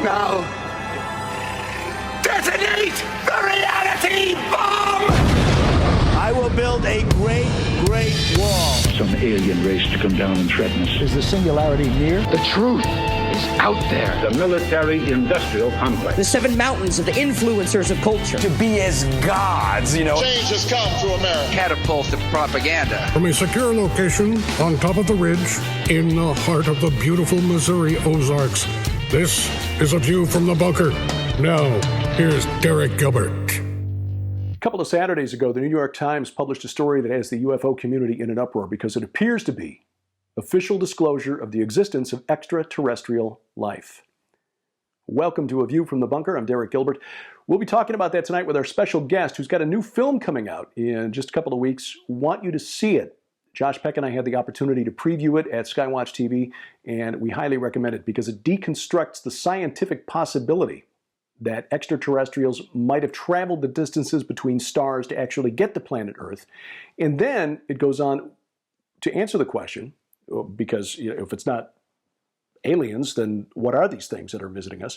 Now, detonate the reality bomb! I will build a great, great wall. Some alien race to come down and threaten us. Is the singularity near? The truth is out there. The military-industrial complex. The 7 mountains of the influencers of culture. To be as gods, you know. Change has come to America. Catapult of propaganda. From a secure location on top of the ridge in the heart of the beautiful Missouri Ozarks, this is A View from the Bunker. Now, here's Derek Gilbert. A couple of Saturdays ago, the New York Times published a story that has the UFO community in an uproar because it appears to be official disclosure of the existence of extraterrestrial life. Welcome to A View from the Bunker. I'm Derek Gilbert. We'll be talking about that tonight with our special guest who's got a new film coming out in just a couple of weeks. Want you to see it. Josh Peck and I had the opportunity to preview it at Skywatch TV, and we highly recommend it because it deconstructs the scientific possibility that extraterrestrials might have traveled the distances between stars to actually get to planet Earth. And then it goes on to answer the question, because if it's not aliens, then what are these things that are visiting us?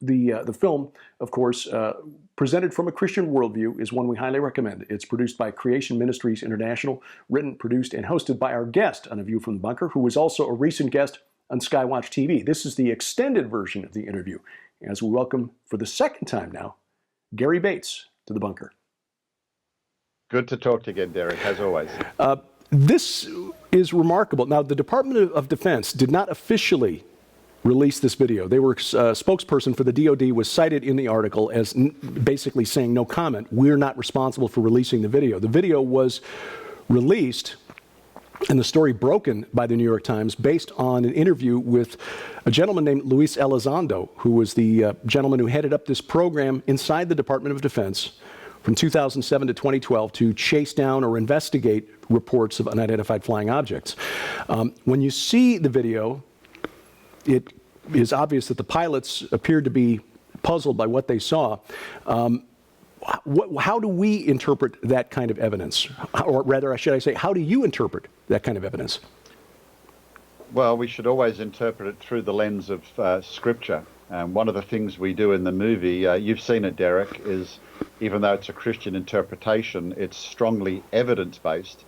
The film, of course, presented from a Christian worldview, is one we highly recommend. It's produced by Creation Ministries International, written, produced, and hosted by our guest on A View from the Bunker, who was also a recent guest on Skywatch TV. This is the extended version of the interview, as we welcome, for the second time now, Gary Bates to the bunker. Good to talk to you again, Derek, as always. This is remarkable. Now, the Department of Defense did not officially release this video. They were spokesperson for the DoD was cited in the article as basically saying no comment. We're not responsible for releasing the video. The video was released and the story broken by the New York Times based on an interview with a gentleman named Luis Elizondo, who was the gentleman who headed up this program inside the Department of Defense from 2007 to 2012 to chase down or investigate reports of unidentified flying objects. When you see the video, it is obvious that the pilots appeared to be puzzled by what they saw. How do we interpret that kind of evidence? Or rather, should I say, how do you interpret that kind of evidence? Well, we should always interpret it through the lens of Scripture. One of the things we do in the movie, you've seen it, Derek, is even though it's a Christian interpretation, it's strongly evidence-based.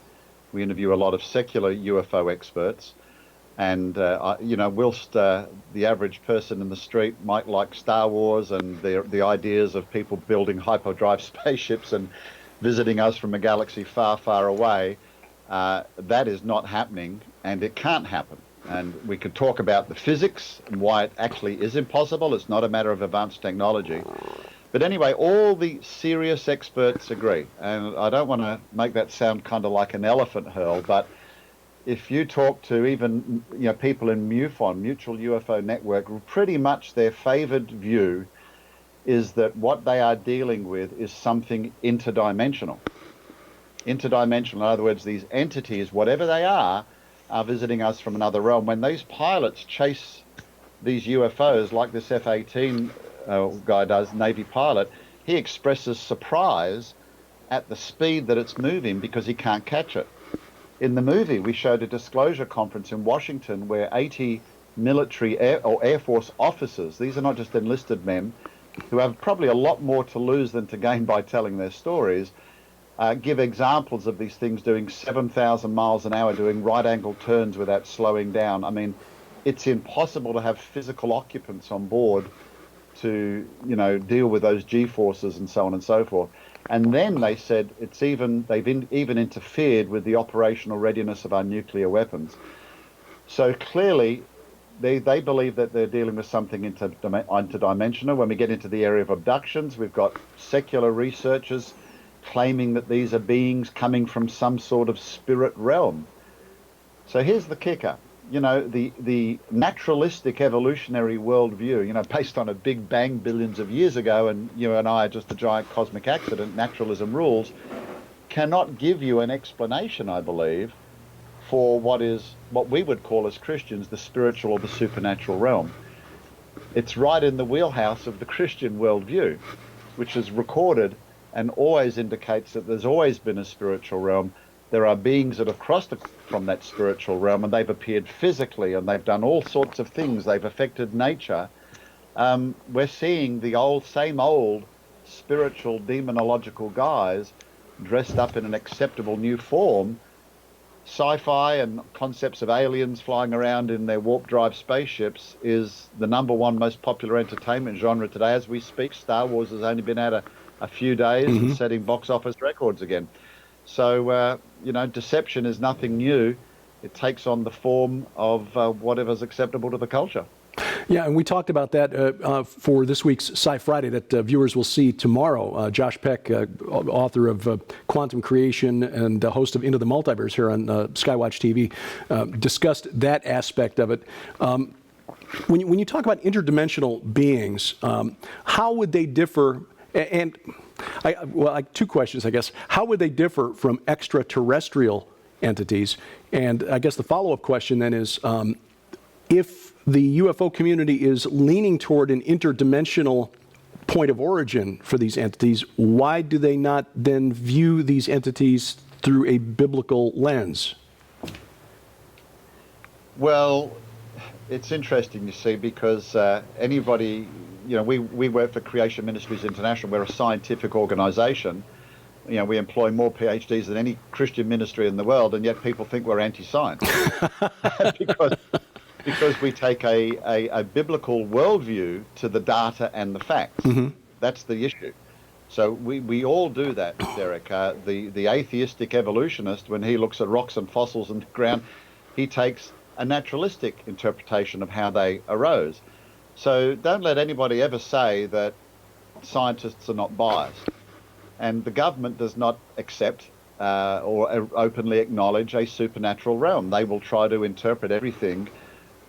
We interview a lot of secular UFO experts. And, whilst the average person in the street might like Star Wars and the ideas of people building hyperdrive spaceships and visiting us from a galaxy far, far away, that is not happening, and it can't happen. And we could talk about the physics and why it actually is impossible. It's not a matter of advanced technology. But anyway, all the serious experts agree. And I don't want to make that sound kind of like an elephant hurl, but if you talk to even people in MUFON, Mutual UFO Network, pretty much their favored view is that what they are dealing with is something interdimensional. Interdimensional, in other words, these entities, whatever they are visiting us from another realm. When these pilots chase these UFOs, like this F-18 guy does, Navy pilot, he expresses surprise at the speed that it's moving because he can't catch it. In the movie, we showed a disclosure conference in Washington where 80 military Air Force officers, these are not just enlisted men, who have probably a lot more to lose than to gain by telling their stories, give examples of these things doing 7,000 miles an hour, doing right-angle turns without slowing down. I mean, it's impossible to have physical occupants on board to, deal with those G-forces and so on and so forth. And then they said they've even interfered with the operational readiness of our nuclear weapons. So clearly, they believe that they're dealing with something interdimensional. When we get into the area of abductions, we've got secular researchers claiming that these are beings coming from some sort of spirit realm. So here's the kicker. The naturalistic evolutionary worldview, based on a big bang billions of years ago, and you and I are just a giant cosmic accident, naturalism rules, cannot give you an explanation, I believe, for what we would call as Christians the spiritual or the supernatural realm. It's right in the wheelhouse of the Christian worldview, which is recorded and always indicates that there's always been a spiritual realm. There are beings that have crossed from that spiritual realm, and they've appeared physically, and they've done all sorts of things. They've affected nature. we're seeing the same old spiritual demonological guys dressed up in an acceptable new form. Sci-fi and concepts of aliens flying around in their warp drive spaceships is the #1 most popular entertainment genre today. As we speak, Star Wars has only been out a few days and setting box office records again. So, deception is nothing new. It takes on the form of whatever's acceptable to the culture. Yeah, and we talked about that for this week's Sci Friday that viewers will see tomorrow. Josh Peck, author of Quantum Creation and host of Into the Multiverse here on Skywatch TV, discussed that aspect of it. When you talk about interdimensional beings, how would they differ? And two questions, I guess. How would they differ from extraterrestrial entities? And I guess the follow-up question then is, if the UFO community is leaning toward an interdimensional point of origin for these entities, why do they not then view these entities through a biblical lens? Well, it's interesting, you see, because anybody, we work for Creation Ministries International. We're a scientific organization. We employ more PhDs than any Christian ministry in the world, and yet people think we're anti-science. because we take a biblical worldview to the data and the facts. That's the issue. So we all do that, Derek. The atheistic evolutionist, when he looks at rocks and fossils in the ground, he takes a naturalistic interpretation of how they arose. So don't let anybody ever say that scientists are not biased. And the government does not accept or openly acknowledge a supernatural realm. They will try to interpret everything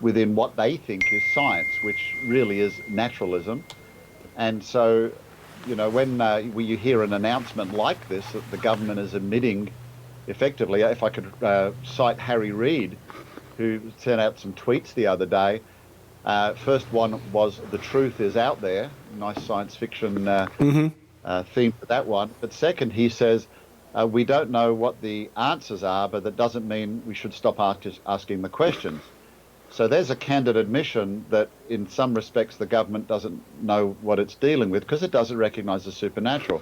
within what they think is science, which really is naturalism. And so, when you hear an announcement like this, that the government is admitting, effectively, if I could cite Harry Reid, who sent out some tweets the other day. First one was, "The truth is out there." Nice science fiction theme for that one. But second, he says, "We don't know what the answers are, but that doesn't mean we should stop asking the questions." So there's a candid admission that in some respects the government doesn't know what it's dealing with because it doesn't recognize the supernatural.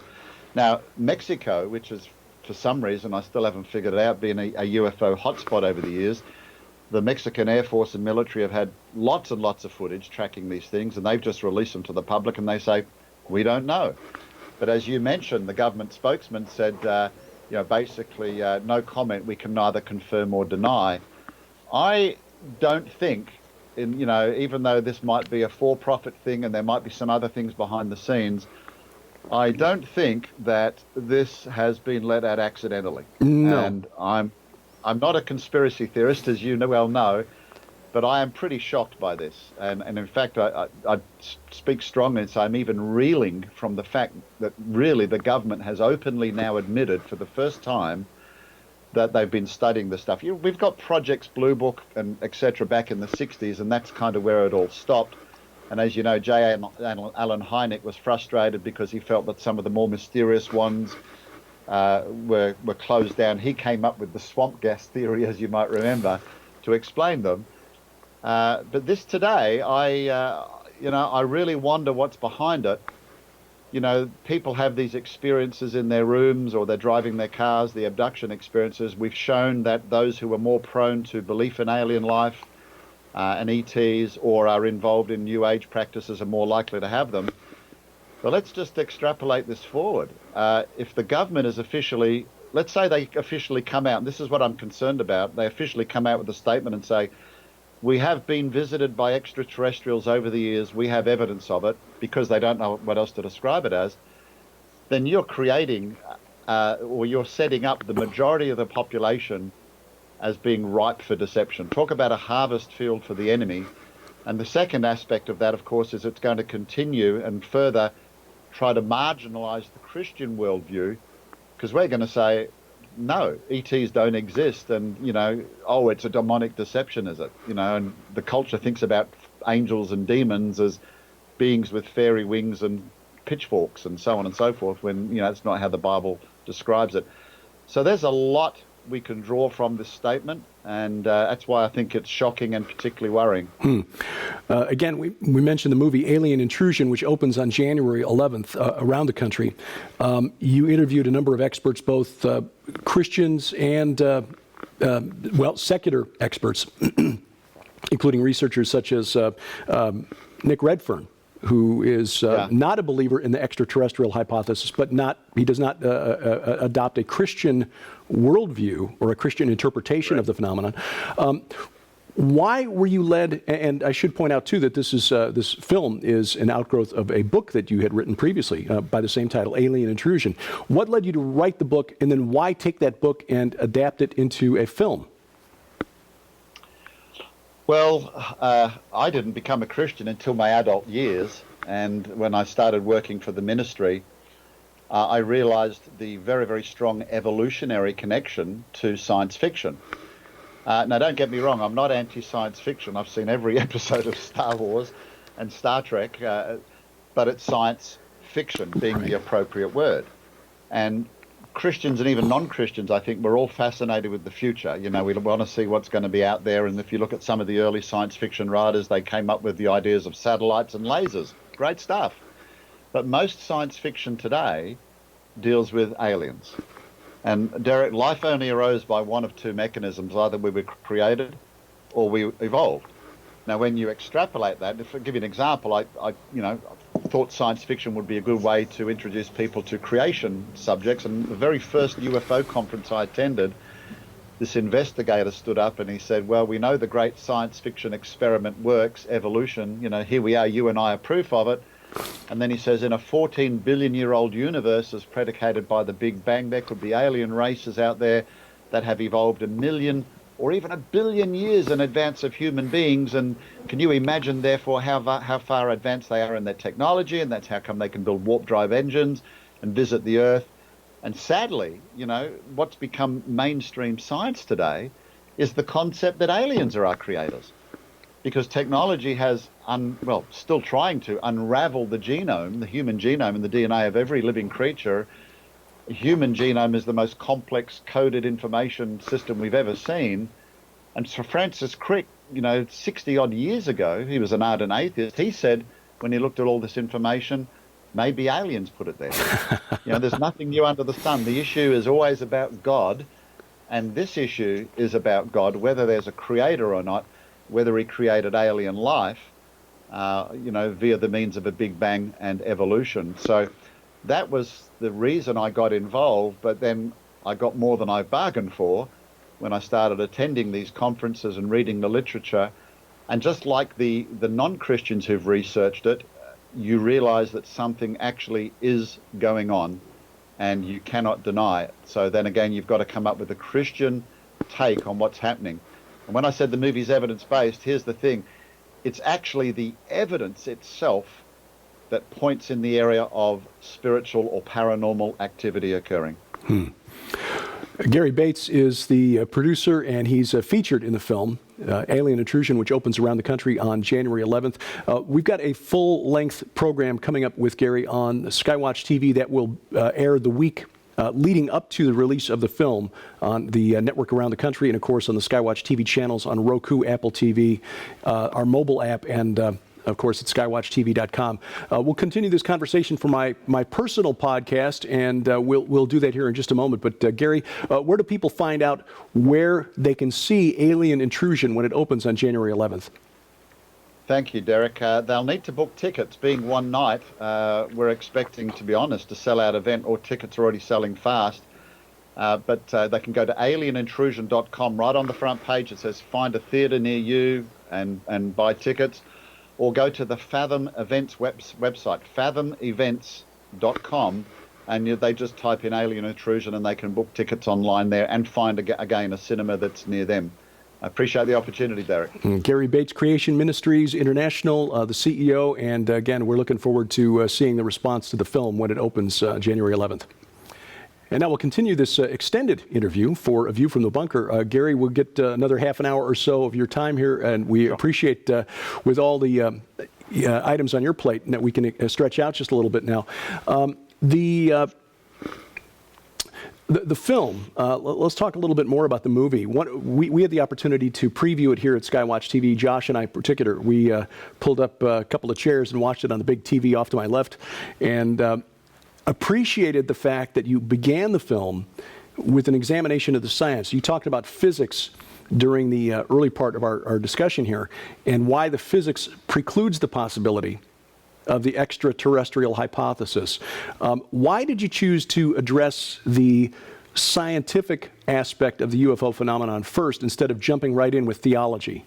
Now, Mexico, which is for some reason, I still haven't figured it out, being a UFO hotspot over the years, the Mexican Air Force and military have had lots and lots of footage tracking these things, and they've just released them to the public, and they say, we don't know. But as you mentioned, the government spokesman said, basically, no comment, we can neither confirm or deny. I don't think, even though this might be a for-profit thing and there might be some other things behind the scenes, I don't think that this has been let out accidentally. No. And I'm not a conspiracy theorist, as you well know, but I am pretty shocked by this. And in fact, I speak strongly and say I'm even reeling from the fact that really the government has openly now admitted for the first time that they've been studying this stuff. We've got Projects Blue Book and etc. back in the 60s, and that's kind of where it all stopped. And as you know, J. Allen Hynek was frustrated because he felt that some of the more mysterious ones were closed down. He came up with the swamp gas theory, as you might remember, to explain them. But this today, I really wonder what's behind it. People have these experiences in their rooms or they're driving their cars, the abduction experiences. We've shown that those who are more prone to belief in alien life and ETs or are involved in New Age practices are more likely to have them. But let's just extrapolate this forward. If the government is officially, let's say they officially come out, and this is what I'm concerned about, they officially come out with a statement and say, we have been visited by extraterrestrials over the years, we have evidence of it, because they don't know what else to describe it as, then you're creating or you're setting up the majority of the population as being ripe for deception. Talk about a harvest field for the enemy. And the second aspect of that, of course, is it's going to continue and further try to marginalize the Christian worldview, because we're going to say, no, ETs don't exist, and it's a demonic deception, is it? And the culture thinks about angels and demons as beings with fairy wings and pitchforks and so on and so forth, when that's not how the Bible describes it. So there's a lot we can draw from this statement. And that's why I think it's shocking and particularly worrying. Again, we mentioned the movie Alien Intrusion, which opens on January 11th around the country. You interviewed a number of experts, both Christians and, secular experts, including researchers such as Nick Redfern, who is not a believer in the extraterrestrial hypothesis, but he does not adopt a Christian worldview or a Christian interpretation of the phenomenon. Why were you led? And I should point out too that this film is an outgrowth of a book that you had written previously by the same title, Alien Intrusion. What led you to write the book, and then why take that book and adapt it into a film? Well, I didn't become a Christian until my adult years, and when I started working for the ministry, I realized the very, very strong evolutionary connection to science fiction. Now, don't get me wrong, I'm not anti-science fiction. I've seen every episode of Star Wars and Star Trek, but it's science fiction being the appropriate word. And Christians and even non-Christians, I think, we're all fascinated with the future. You know, we want to see what's going to be out there. And if you look at some of the early science fiction writers, they came up with the ideas of satellites and lasers. Great stuff. But most science fiction today deals with aliens. And Derek, life only arose by one of two mechanisms. Either we were created or we evolved. Now, when you extrapolate that, if I give you an example, I thought science fiction would be a good way to introduce people to creation subjects. And the very first UFO conference I attended, this investigator stood up and he said, well, we know the great science fiction experiment works, evolution, here we are, you and I are proof of it. And then he says, in a 14 billion-year-old universe as predicated by the Big Bang, there could be alien races out there that have evolved 1 million or even 1 billion years in advance of human beings. And can you imagine, therefore, how far advanced they are in their technology? And that's how come they can build warp drive engines and visit the Earth. And sadly, what's become mainstream science today is the concept that aliens are our creators. Because technology has, still trying to unravel the genome, the human genome and the DNA of every living creature. The human genome is the most complex coded information system we've ever seen. And Sir Francis Crick, 60 odd years ago, he was an ardent atheist. He said, when he looked at all this information, maybe aliens put it there. There's nothing new under the sun. The issue is always about God. And this issue is about God, whether there's a creator or not, whether he created alien life, via the means of a Big Bang and evolution. So that was the reason I got involved, but then I got more than I bargained for when I started attending these conferences and reading the literature. And just like the non-Christians who've researched it, you realize that something actually is going on and you cannot deny it. So then again, you've got to come up with a Christian take on what's happening. And when I said the movie's evidence-based, here's the thing. It's actually the evidence itself that points in the area of spiritual or paranormal activity occurring. Gary Bates is the producer, and he's featured in the film, Alien Intrusion, which opens around the country on January 11th. We've got a full-length program coming up with Gary on Skywatch TV that will air the week leading up to the release of the film on the network around the country, and of course on the Skywatch TV channels on Roku, Apple TV, our mobile app, and of course at skywatchtv.com. We'll continue this conversation for my personal podcast, and we'll do that here in just a moment. But Gary, where do people find out where they can see Alien Intrusion when it opens on January 11th? Thank you, Derek. They'll need to book tickets. Being one night, we're expecting, to be honest, a sell-out event, or tickets are already selling fast. But they can go to alienintrusion.com. Right on the front page, it says find a theatre near you and buy tickets. Or go to the Fathom Events website, fathomevents.com, and they just type in Alien Intrusion and they can book tickets online there and find, again, a cinema that's near them. I appreciate the opportunity, Derek. Gary Bates, Creation Ministries International, the CEO, and again, we're looking forward to seeing the response to the film when it opens January 11th. And now we'll continue this extended interview for A View from the Bunker. Gary, we'll get another half an hour or so of your time here, and we appreciate, with all the items on your plate, that we can stretch out just a little bit now. The film, let's talk a little bit more about the movie. We had the opportunity to preview it here at Skywatch TV. Josh and I in particular, we pulled up a couple of chairs and watched it on the big TV off to my left, and appreciated the fact that you began the film with an examination of the science. You talked about physics during the early part of our discussion here, and why the physics precludes the possibility of the extraterrestrial hypothesis. Why did you choose to address the scientific aspect of the UFO phenomenon first instead of jumping right in with theology?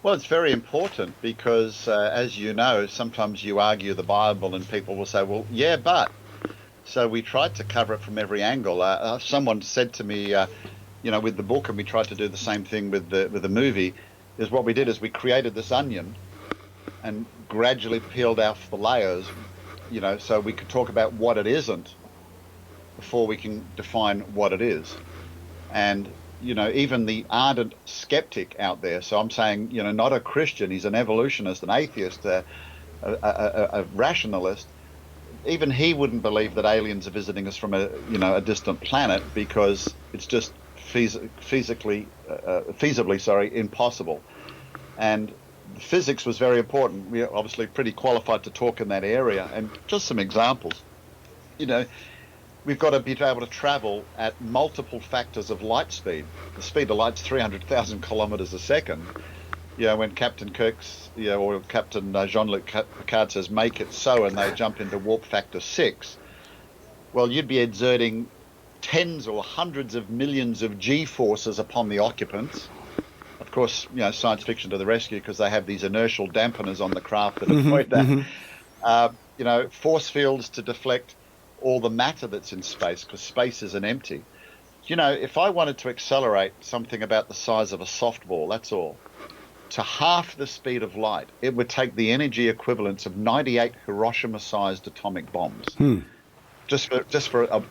Well, it's very important because, as you know, sometimes you argue the Bible and people will say, well, yeah, but. So we tried to cover it from every angle. Someone said to me, with the book, and we tried to do the same thing with the movie, is what we did is we created this onion and gradually peeled off the layers, so we could talk about what it isn't before we can define what it is. And, even the ardent skeptic out there, so I'm saying, not a Christian, he's an evolutionist, an atheist, a rationalist, even he wouldn't believe that aliens are visiting us from a distant planet because it's just feasibly impossible. And physics was very important. We're obviously pretty qualified to talk in that area. And just some examples. We've got to be able to travel at multiple factors of light speed. The speed of light's 300,000 kilometers a second. When Captain Kirk's, or Captain Jean-Luc Picard says, make it so, and they jump into warp factor 6, well, you'd be exerting tens or hundreds of millions of G-forces upon the occupants. Of course, science fiction to the rescue because they have these inertial dampeners on the craft that avoid that. Force fields to deflect all the matter that's in space because space isn't empty. If I wanted to accelerate something about the size of a softball, that's all, to half the speed of light, it would take the energy equivalents of 98 Hiroshima-sized atomic bombs. Just for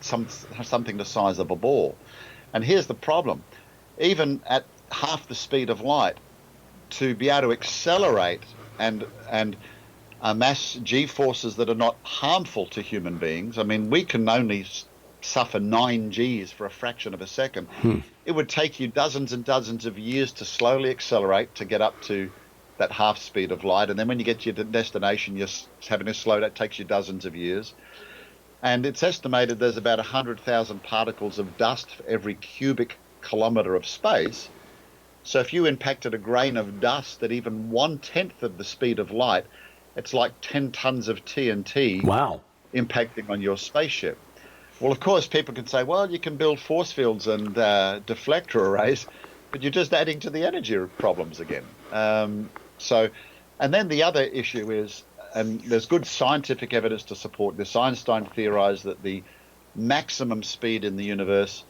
something the size of a ball. And here's the problem. Even at half the speed of light, to be able to accelerate and amass G-forces that are not harmful to human beings, I mean, we can only suffer 9 Gs for a fraction of a second. It would take you dozens and dozens of years to slowly accelerate to get up to that half speed of light. And then when you get to your destination, you're having to slow down. It takes you dozens of years. And it's estimated there's about 100,000 particles of dust for every cubic kilometer of space. So if you impacted a grain of dust at even 1/10 of the speed of light, it's like 10 tons of TNT. Wow. Impacting on your spaceship. Well, of course, people can say, well, you can build force fields and deflector arrays, but you're just adding to the energy problems again. And then the other issue is, and there's good scientific evidence to support this, Einstein theorized that the maximum speed in the universe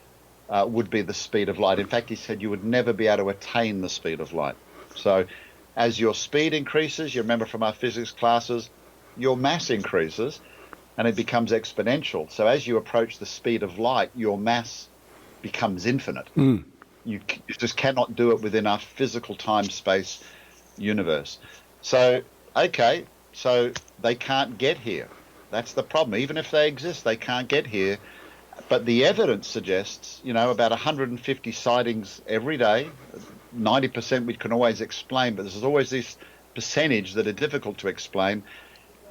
would be the speed of light. In fact, he said you would never be able to attain the speed of light. So as your speed increases, you remember from our physics classes, your mass increases, and it becomes exponential. So as you approach the speed of light, your mass becomes infinite. You just cannot do it within our physical time-space universe. So, okay, so they can't get here. That's the problem. Even if they exist, they can't get here. But the evidence suggests, about 150 sightings every day. 90% we can always explain, but there's always this percentage that are difficult to explain.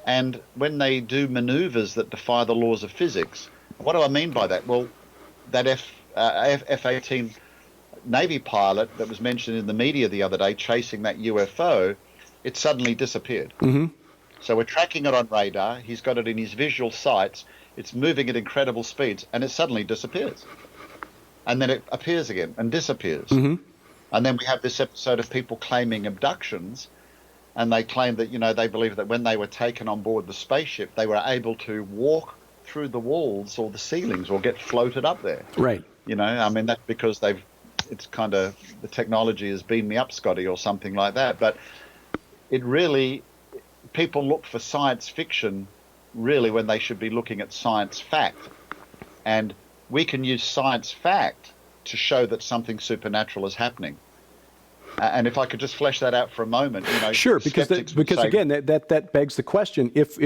And when they do maneuvers that defy the laws of physics, what do I mean by that? Well, that F-18 Navy pilot that was mentioned in the media the other day chasing that UFO, it suddenly disappeared. So we're tracking it on radar. He's got it in his visual sights. It's moving at incredible speeds, and it suddenly disappears. And then it appears again and disappears. And then we have this episode of people claiming abductions, and they claim that, they believe that when they were taken on board the spaceship, they were able to walk through the walls or the ceilings or get floated up there. Right. I mean, that's because it's kind of, the technology has beamed me up, Scotty, or something like that. But it really, people look for science fiction really when they should be looking at science fact. And we can use science fact to show that something supernatural is happening. And if I could just flesh that out for a moment, sure, because say, again, that begs the question: if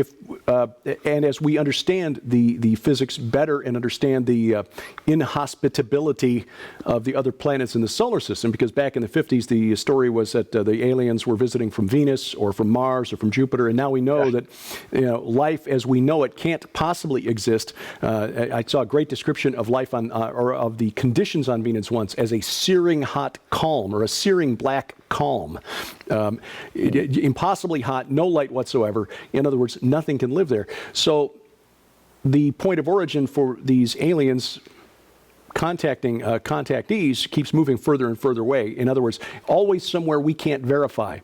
and as we understand the physics better and understand the inhospitability of the other planets in the solar system, because back in the 50s the story was that the aliens were visiting from Venus or from Mars or from Jupiter, and now we know that life as we know it can't possibly exist. I saw a great description of life on or of the conditions on Venus once as a searing hot calm or a searing black calm. Impossibly hot, no light whatsoever. In other words, nothing can live there. So the point of origin for these aliens contacting contactees keeps moving further and further away. In other words, always somewhere we can't verify.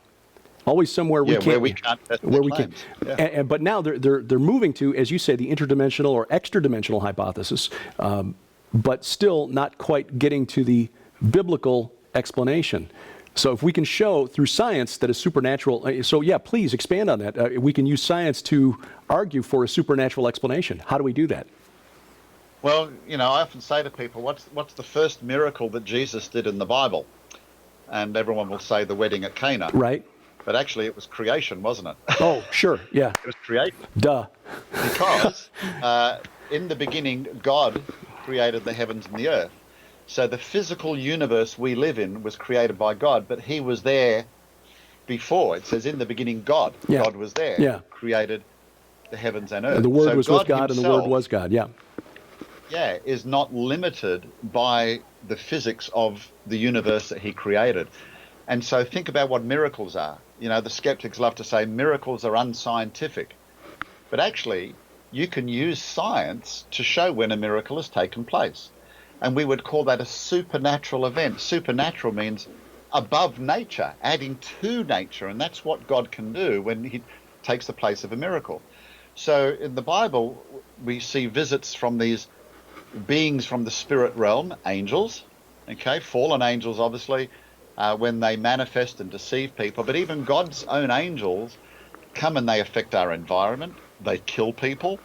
Always somewhere we can't. Where we can't. Yeah. But now they're moving to, as you say, the interdimensional or extra-dimensional hypothesis, but still not quite getting to the biblical explanation. So if we can show through science that a supernatural, so yeah, please expand on that. We can use science to argue for a supernatural explanation. How do we do that? Well, I often say to people, what's the first miracle that Jesus did in the Bible? And everyone will say the wedding at Cana. Right. But actually it was creation, wasn't it? Oh, sure, yeah. It was creation. Duh. Because in the beginning, God created the heavens and the earth. So the physical universe we live in was created by God, but he was there before. It says in the beginning, God. Yeah. God was there. Yeah. Created the heavens and earth. And the Word so was God with God, himself, and the Word was God, yeah. Yeah, is not limited by the physics of the universe that he created. And so think about what miracles are. The skeptics love to say miracles are unscientific. But actually, you can use science to show when a miracle has taken place. And we would call that a supernatural event. Supernatural means above nature, adding to nature. And that's what God can do when he takes the place of a miracle. So in the Bible, we see visits from these beings from the spirit realm, angels, fallen angels, obviously, when they manifest and deceive people. But even God's own angels come and they affect our environment. They kill people.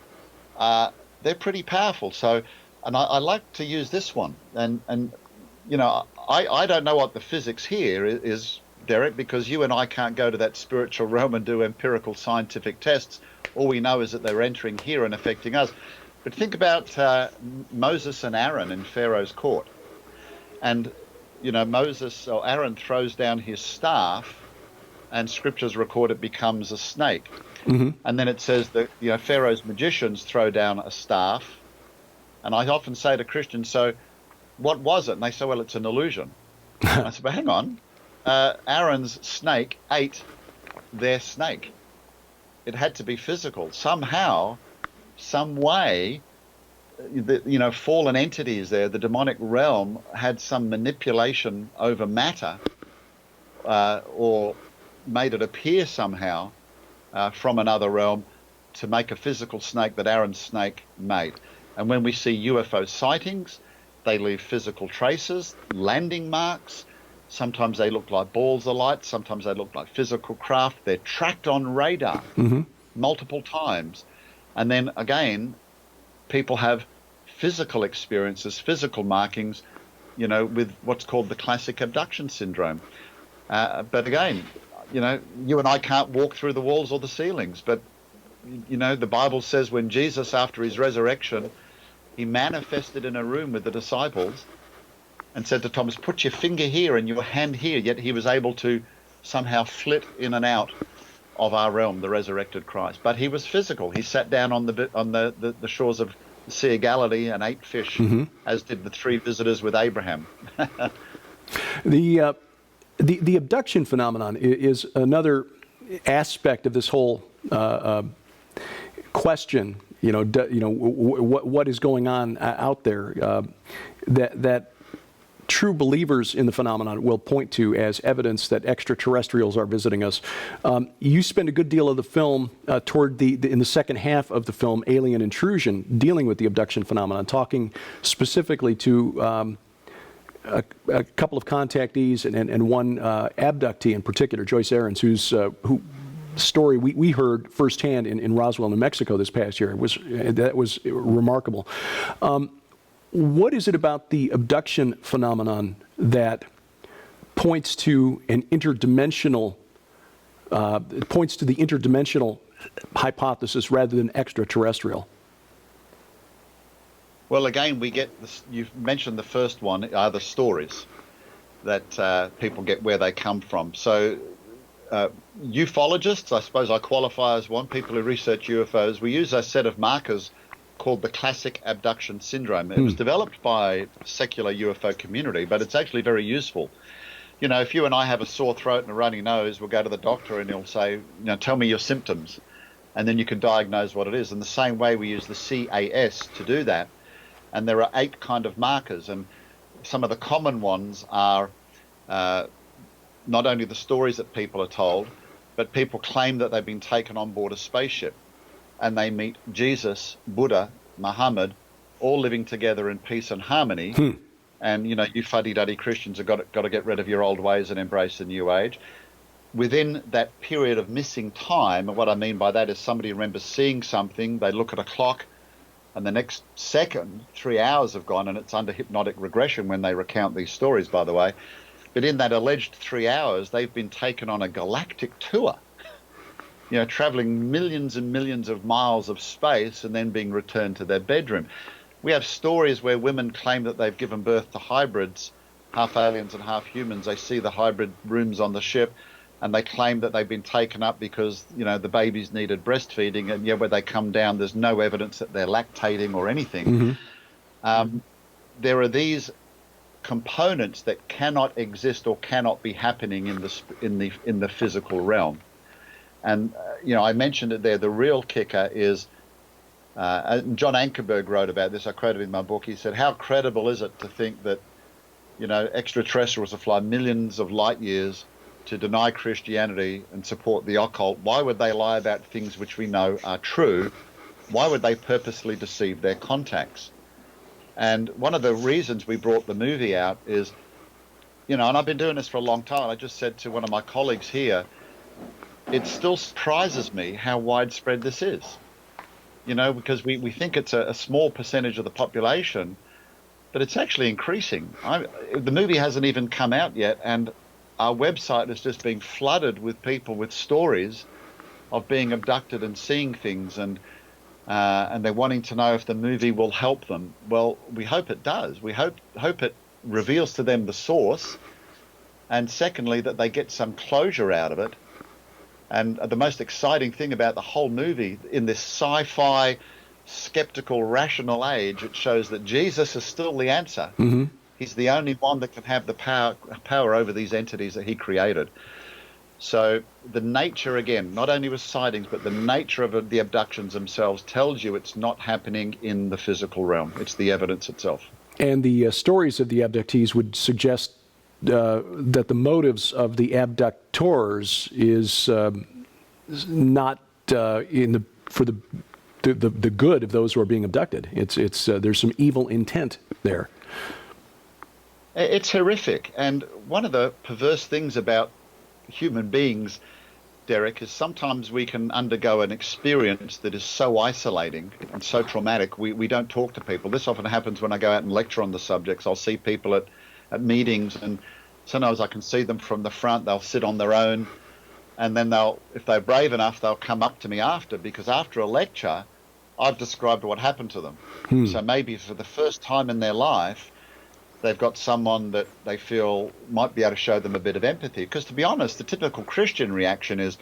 They're pretty powerful. So, and I like to use this one. And I don't know what the physics here is, Derek, because you and I can't go to that spiritual realm and do empirical scientific tests. All we know is that they're entering here and affecting us. But think about Moses and Aaron in Pharaoh's court. And, Moses or Aaron throws down his staff, and scriptures record it becomes a snake. Mm-hmm. And then it says that, Pharaoh's magicians throw down a staff. And I often say to Christians, so what was it? And they say, well, it's an illusion. And I said, but hang on. Aaron's snake ate their snake. It had to be physical. Somehow, some way, fallen entities there, the demonic realm had some manipulation over matter or made it appear somehow from another realm to make a physical snake that Aaron's snake made. And when we see UFO sightings, they leave physical traces, landing marks. Sometimes they look like balls of light. Sometimes they look like physical craft. They're tracked on radar multiple times. And then again, people have physical experiences, physical markings, with what's called the classic abduction syndrome. But again, you and I can't walk through the walls or the ceilings. But, the Bible says when Jesus, after his resurrection, he manifested in a room with the disciples and said to Thomas, put your finger here and your hand here. Yet he was able to somehow flit in and out of our realm, the resurrected Christ. But he was physical. He sat down on the shores of the Sea of Galilee and ate fish, as did the three visitors with Abraham. The abduction phenomenon is another aspect of this whole question. What is going on out there that true believers in the phenomenon will point to as evidence that extraterrestrials are visiting us. You spend a good deal of the film in the second half of the film, Alien Intrusion, dealing with the abduction phenomenon, talking specifically to a couple of contactees and one abductee in particular, Joyce Aarons, whose story we heard firsthand in Roswell, New Mexico this past year. That was remarkable. What is it about the abduction phenomenon that points to an interdimensional, it points to the interdimensional hypothesis rather than extraterrestrial. Well, again, we get this, you've mentioned the first one are the stories that people get where they come from. So ufologists, I suppose I qualify as one, people who research UFOs, we use a set of markers called the classic abduction syndrome. It was developed by secular UFO community, but it's actually very useful. You know, if you and I have a sore throat and a runny nose, we'll go to the doctor and he'll say, you know, tell me your symptoms. And then you can diagnose what it is. In the same way, we use the CAS to do that. And there are 8 kind of markers. And some of the common ones are not only the stories that people are told, but people claim that they've been taken on board a spaceship and they meet Jesus, Buddha, Muhammad, all living together in peace and harmony. And, you know, you fuddy-duddy Christians have got to get rid of your old ways and embrace the new age. Within that period of missing time, and what I mean by that is somebody remembers seeing something, they look at a clock, and the next second, 3 hours have gone, and it's under hypnotic regression when they recount these stories, by the way. But in that alleged 3 hours, they've been taken on a galactic tour, you know, traveling millions and millions of miles of space and then being returned to their bedroom. We have stories where women claim that they've given birth to hybrids, half aliens and half humans. They see the hybrid rooms on the ship, and they claim that they've been taken up because, you know, the babies needed breastfeeding, and yet when they come down, there's no evidence that they're lactating or anything. There are these components that cannot exist or cannot be happening in the physical realm. And you know, I mentioned it there. The real kicker is, John Ankerberg wrote about this. I quoted in my book. He said, "How credible is it to think that, you know, extraterrestrials will fly millions of light years to deny Christianity and support the occult? Why would they lie about things which we know are true? Why would they purposely deceive their contacts?" And one of the reasons we brought the movie out is, you know, and I've been doing this for a long time. I just said to one of my colleagues here, it still surprises me how widespread this is. You know, because we think it's a small percentage of the population, but it's actually increasing. The movie hasn't even come out yet, and our website is just being flooded with people with stories of being abducted and seeing things, and they're wanting to know if the movie will help them. Well, we hope it does. We hope it reveals to them the source, and secondly, that they get some closure out of it. And the most exciting thing about the whole movie, in this sci-fi, skeptical, rational age, it shows that Jesus is still the answer. He's the only one that can have the power over these entities that he created. So the nature, again, not only with sightings, but the nature of the abductions themselves tells you it's not happening in the physical realm. It's the evidence itself. And the stories of the abductees would suggest that the motives of the abductors is not for the good of those who are being abducted. It's there's some evil intent there. It's horrific, and one of the perverse things about human beings, Derek, is sometimes we can undergo an experience that is so isolating and so traumatic we don't talk to people. This often happens when I go out and lecture on the subjects. I'll see people at meetings, and sometimes I can see them from the front. They'll sit on their own, and then if they're brave enough, they'll come up to me after, because after a lecture, I've described what happened to them. So maybe for the first time in their life, they've got someone that they feel might be able to show them a bit of empathy. Because to be honest, the typical Christian reaction is,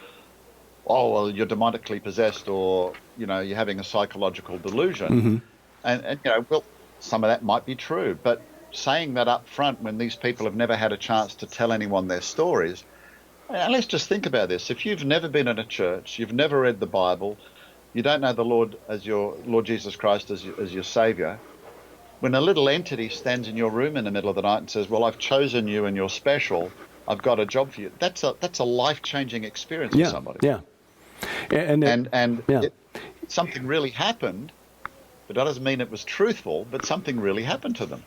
oh, well, you're demonically possessed, or, you know, you're having a psychological delusion. And you know, well, some of that might be true, but saying that up front when these people have never had a chance to tell anyone their stories, and let's just think about this. If you've never been in a church, you've never read the Bible, you don't know the Lord as your Lord Jesus Christ as your Savior, when a little entity stands in your room in the middle of the night and says, well, I've chosen you and you're special, I've got a job for you, that's a life-changing experience for somebody. Yeah. And something really happened, but that doesn't mean it was truthful, but something really happened to them.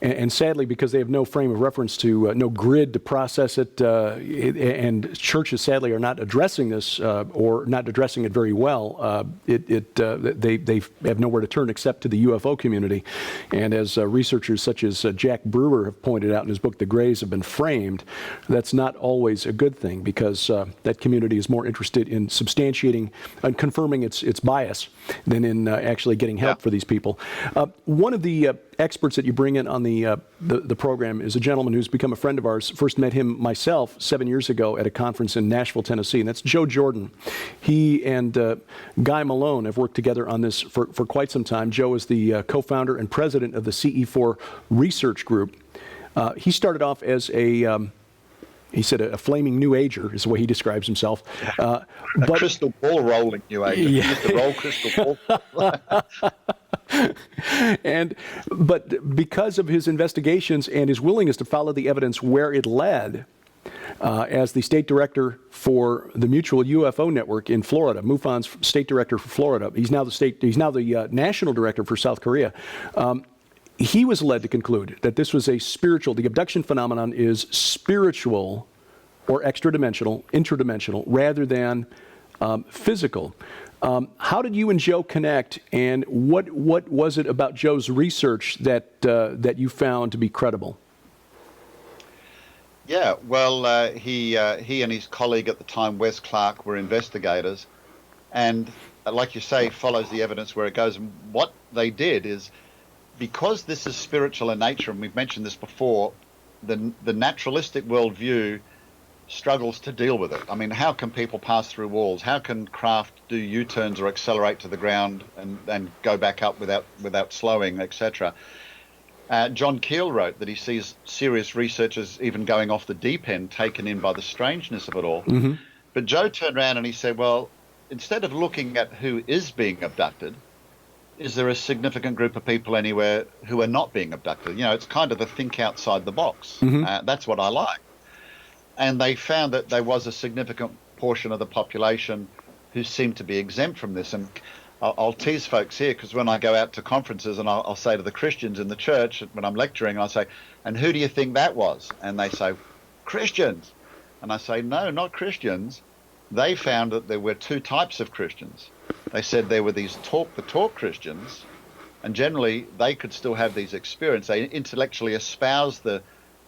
And sadly, because they have no frame of reference no grid to process it, and churches sadly are not addressing this or not addressing it very well, they have nowhere to turn except to the UFO community. And as researchers such as Jack Brewer have pointed out in his book, The Greys Have Been Framed, that's not always a good thing, because that community is more interested in substantiating and confirming its bias than in actually getting help for these people. One of the experts that you bring in on the program is a gentleman who's become a friend of ours. First met him myself 7 years ago at a conference in Nashville, Tennessee, and that's Joe Jordan. He and Guy Malone have worked together on this for quite some time. Joe is the co-founder and president of the CE4 Research Group. He started off as he said a flaming New Ager is the way he describes himself. But crystal ball rolling New Ager. He used to roll crystal ball. But because of his investigations and his willingness to follow the evidence where it led, as the state director for the Mutual UFO Network in Florida, MUFON's state director for Florida, he's now the national director for South Korea. He was led to conclude that this was the abduction phenomenon is spiritual or extradimensional, interdimensional, rather than physical. How did you and Joe connect, and what was it about Joe's research that you found to be credible? Yeah, well, he and his colleague at the time, Wes Clark, were investigators, and like you say, follows the evidence where it goes. And what they did is, because this is spiritual in nature, and we've mentioned this before, the naturalistic worldview struggles to deal with it. I mean, how can people pass through walls? How can craft do U-turns or accelerate to the ground and go back up without slowing, etc.? John Keel wrote that he sees serious researchers even going off the deep end, taken in by the strangeness of it all. Mm-hmm. But Joe turned around and he said, well, instead of looking at who is being abducted, is there a significant group of people anywhere who are not being abducted? You know, it's kind of the think outside the box. Mm-hmm. That's what I like. And they found that there was a significant portion of the population who seemed to be exempt from this. And I'll tease folks here, because when I go out to conferences and I'll say to the Christians in the church when I'm lecturing, I'll say, and who do you think that was? And they say, Christians. And I say, no, not Christians. They found that there were two types of Christians. They said there were these talk the talk Christians, and generally they could still have these experiences. They intellectually espoused the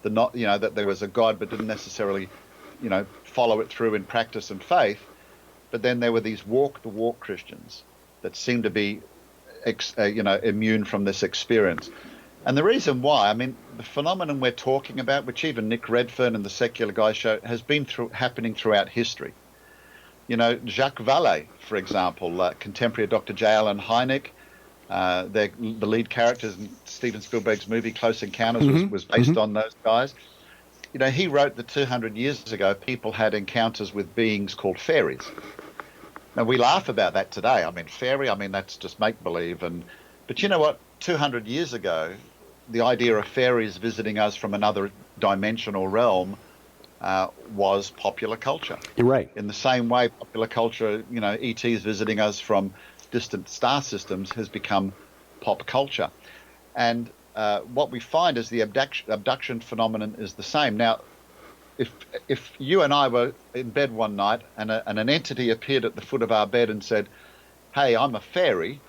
not, you know, that there was a God, but didn't necessarily, you know, follow it through in practice and faith. But then there were these walk the walk Christians that seemed to be, immune from this experience. And the reason why, I mean, the phenomenon we're talking about, which even Nick Redfern and the Secular Guys show, has been happening throughout history. You know, Jacques Vallée, for example, contemporary Dr. J. Allen Hynek, the lead characters in Steven Spielberg's movie Close Encounters was based on those guys. You know, he wrote that 200 years ago, people had encounters with beings called fairies. Now, we laugh about that today. I mean, fairy, that's just make-believe. But you know what? 200 years ago, the idea of fairies visiting us from another dimensional realm was popular culture. You're right. In the same way, popular culture, you know, ETs visiting us from distant star systems has become pop culture. And what we find is the abduction phenomenon is the same. Now, if you and I were in bed one night and an entity appeared at the foot of our bed and said, hey, I'm a fairy,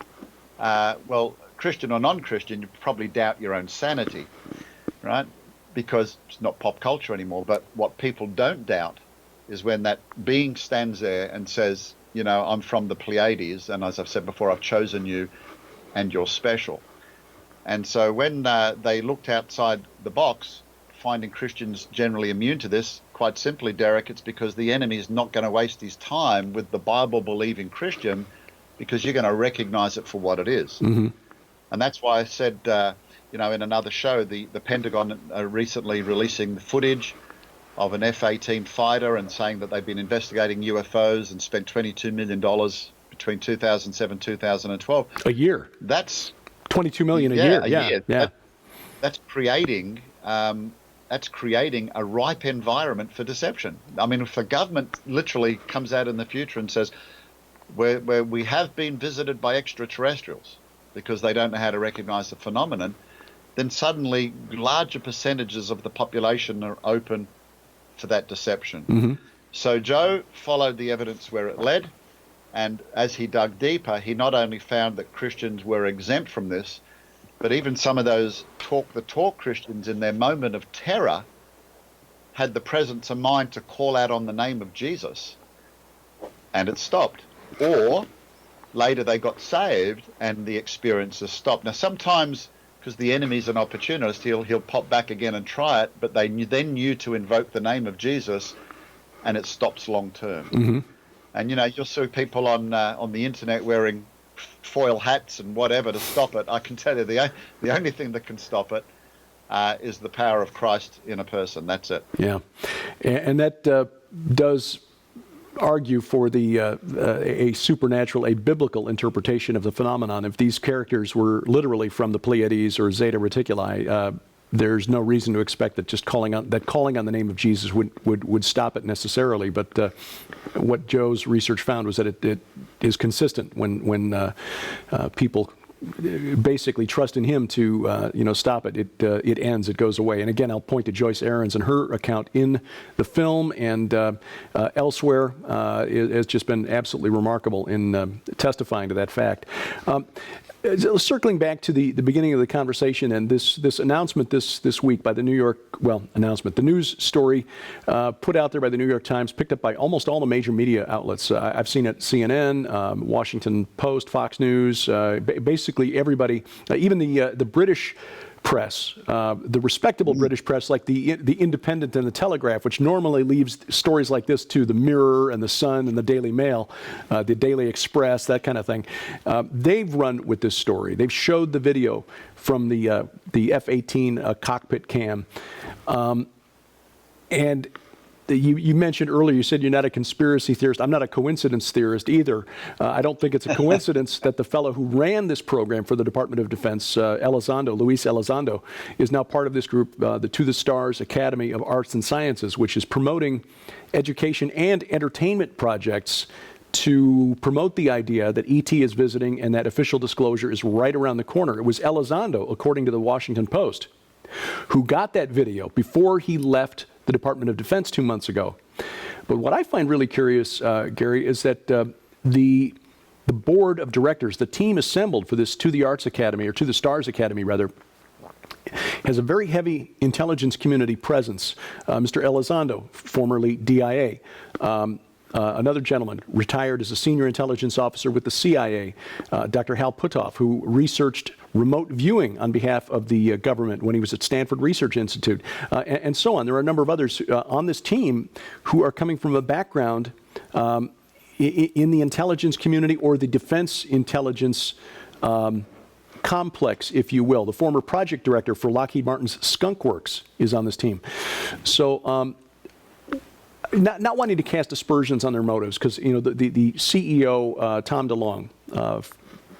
well, Christian or non-Christian, you probably doubt your own sanity, right? Because it's not pop culture anymore. But what people don't doubt is when that being stands there and says, you know, I'm from the Pleiades, and as I've said before, I've chosen you and you're special. And so when they looked outside the box, finding Christians generally immune to this, quite simply, Derek, it's because the enemy is not going to waste his time with the Bible-believing Christian, because you're going to recognize it for what it is. Mm-hmm. And that's why I said, in another show, the Pentagon are recently releasing the footage of an F-18 fighter and saying that they've been investigating UFOs and spent $22 million between 2007 and 2012. A year. That's $22 million a year. A year. That's creating a ripe environment for deception. I mean, if the government literally comes out in the future and says, where we have been visited by extraterrestrials because they don't know how to recognize the phenomenon, then suddenly larger percentages of the population are open to that deception. Mm-hmm. So Joe followed the evidence where it led, and as he dug deeper, he not only found that Christians were exempt from this, but even some of those talk the talk Christians in their moment of terror had the presence of mind to call out on the name of Jesus, and it stopped. Or later they got saved and the experiences stopped. Now sometimes, because the enemy's an opportunist, he'll pop back again and try it, but they then knew to invoke the name of Jesus, and it stops long term. Mm-hmm. And you'll see people on the internet wearing foil hats and whatever to stop it. I can tell you the only thing that can stop it is the power of Christ in a person. That's it. Yeah, and that does argue for a supernatural, a biblical interpretation of the phenomenon. If these characters were literally from the Pleiades or Zeta Reticuli, there's no reason to expect that just calling on the name of Jesus would stop it necessarily. But what Joe's research found was that it is consistent when people basically trust in him to stop it. It ends. It goes away. And again, I'll point to Joyce Ahrens and her account in the film and elsewhere. It has just been absolutely remarkable in testifying to that fact. Circling back to the beginning of the conversation and this announcement this week by the the news story put out there by the New York Times, picked up by almost all the major media outlets. I've seen it CNN, Washington Post, Fox News, basically everybody, even the British press, the respectable British press like the Independent and the Telegraph, which normally leaves stories like this to the Mirror and the Sun and the Daily Mail, the Daily Express, that kind of thing. They've run with this story. They've showed the video from the F-18 cockpit cam. And you mentioned earlier, you said you're not a conspiracy theorist. I'm not a coincidence theorist either. I don't think it's a coincidence that the fellow who ran this program for the Department of Defense, Luis Elizondo, is now part of this group, the To the Stars Academy of Arts and Sciences, which is promoting education and entertainment projects to promote the idea that ET is visiting and that official disclosure is right around the corner. It was Elizondo, according to the Washington Post, who got that video before he left the Department of Defense 2 months ago. But what I find really curious, Gary, is that the board of directors, the team assembled for this To the Arts Academy, or To the Stars Academy rather, has a very heavy intelligence community presence. Mr. Elizondo, formerly DIA. Another gentleman, retired as a senior intelligence officer with the CIA, Dr. Hal Puthoff, who researched remote viewing on behalf of the government when he was at Stanford Research Institute, and so on. There are a number of others on this team who are coming from a background in the intelligence community or the defense intelligence complex, if you will. The former project director for Lockheed Martin's Skunk Works is on this team. So, not wanting to cast aspersions on their motives, because the CEO Tom DeLonge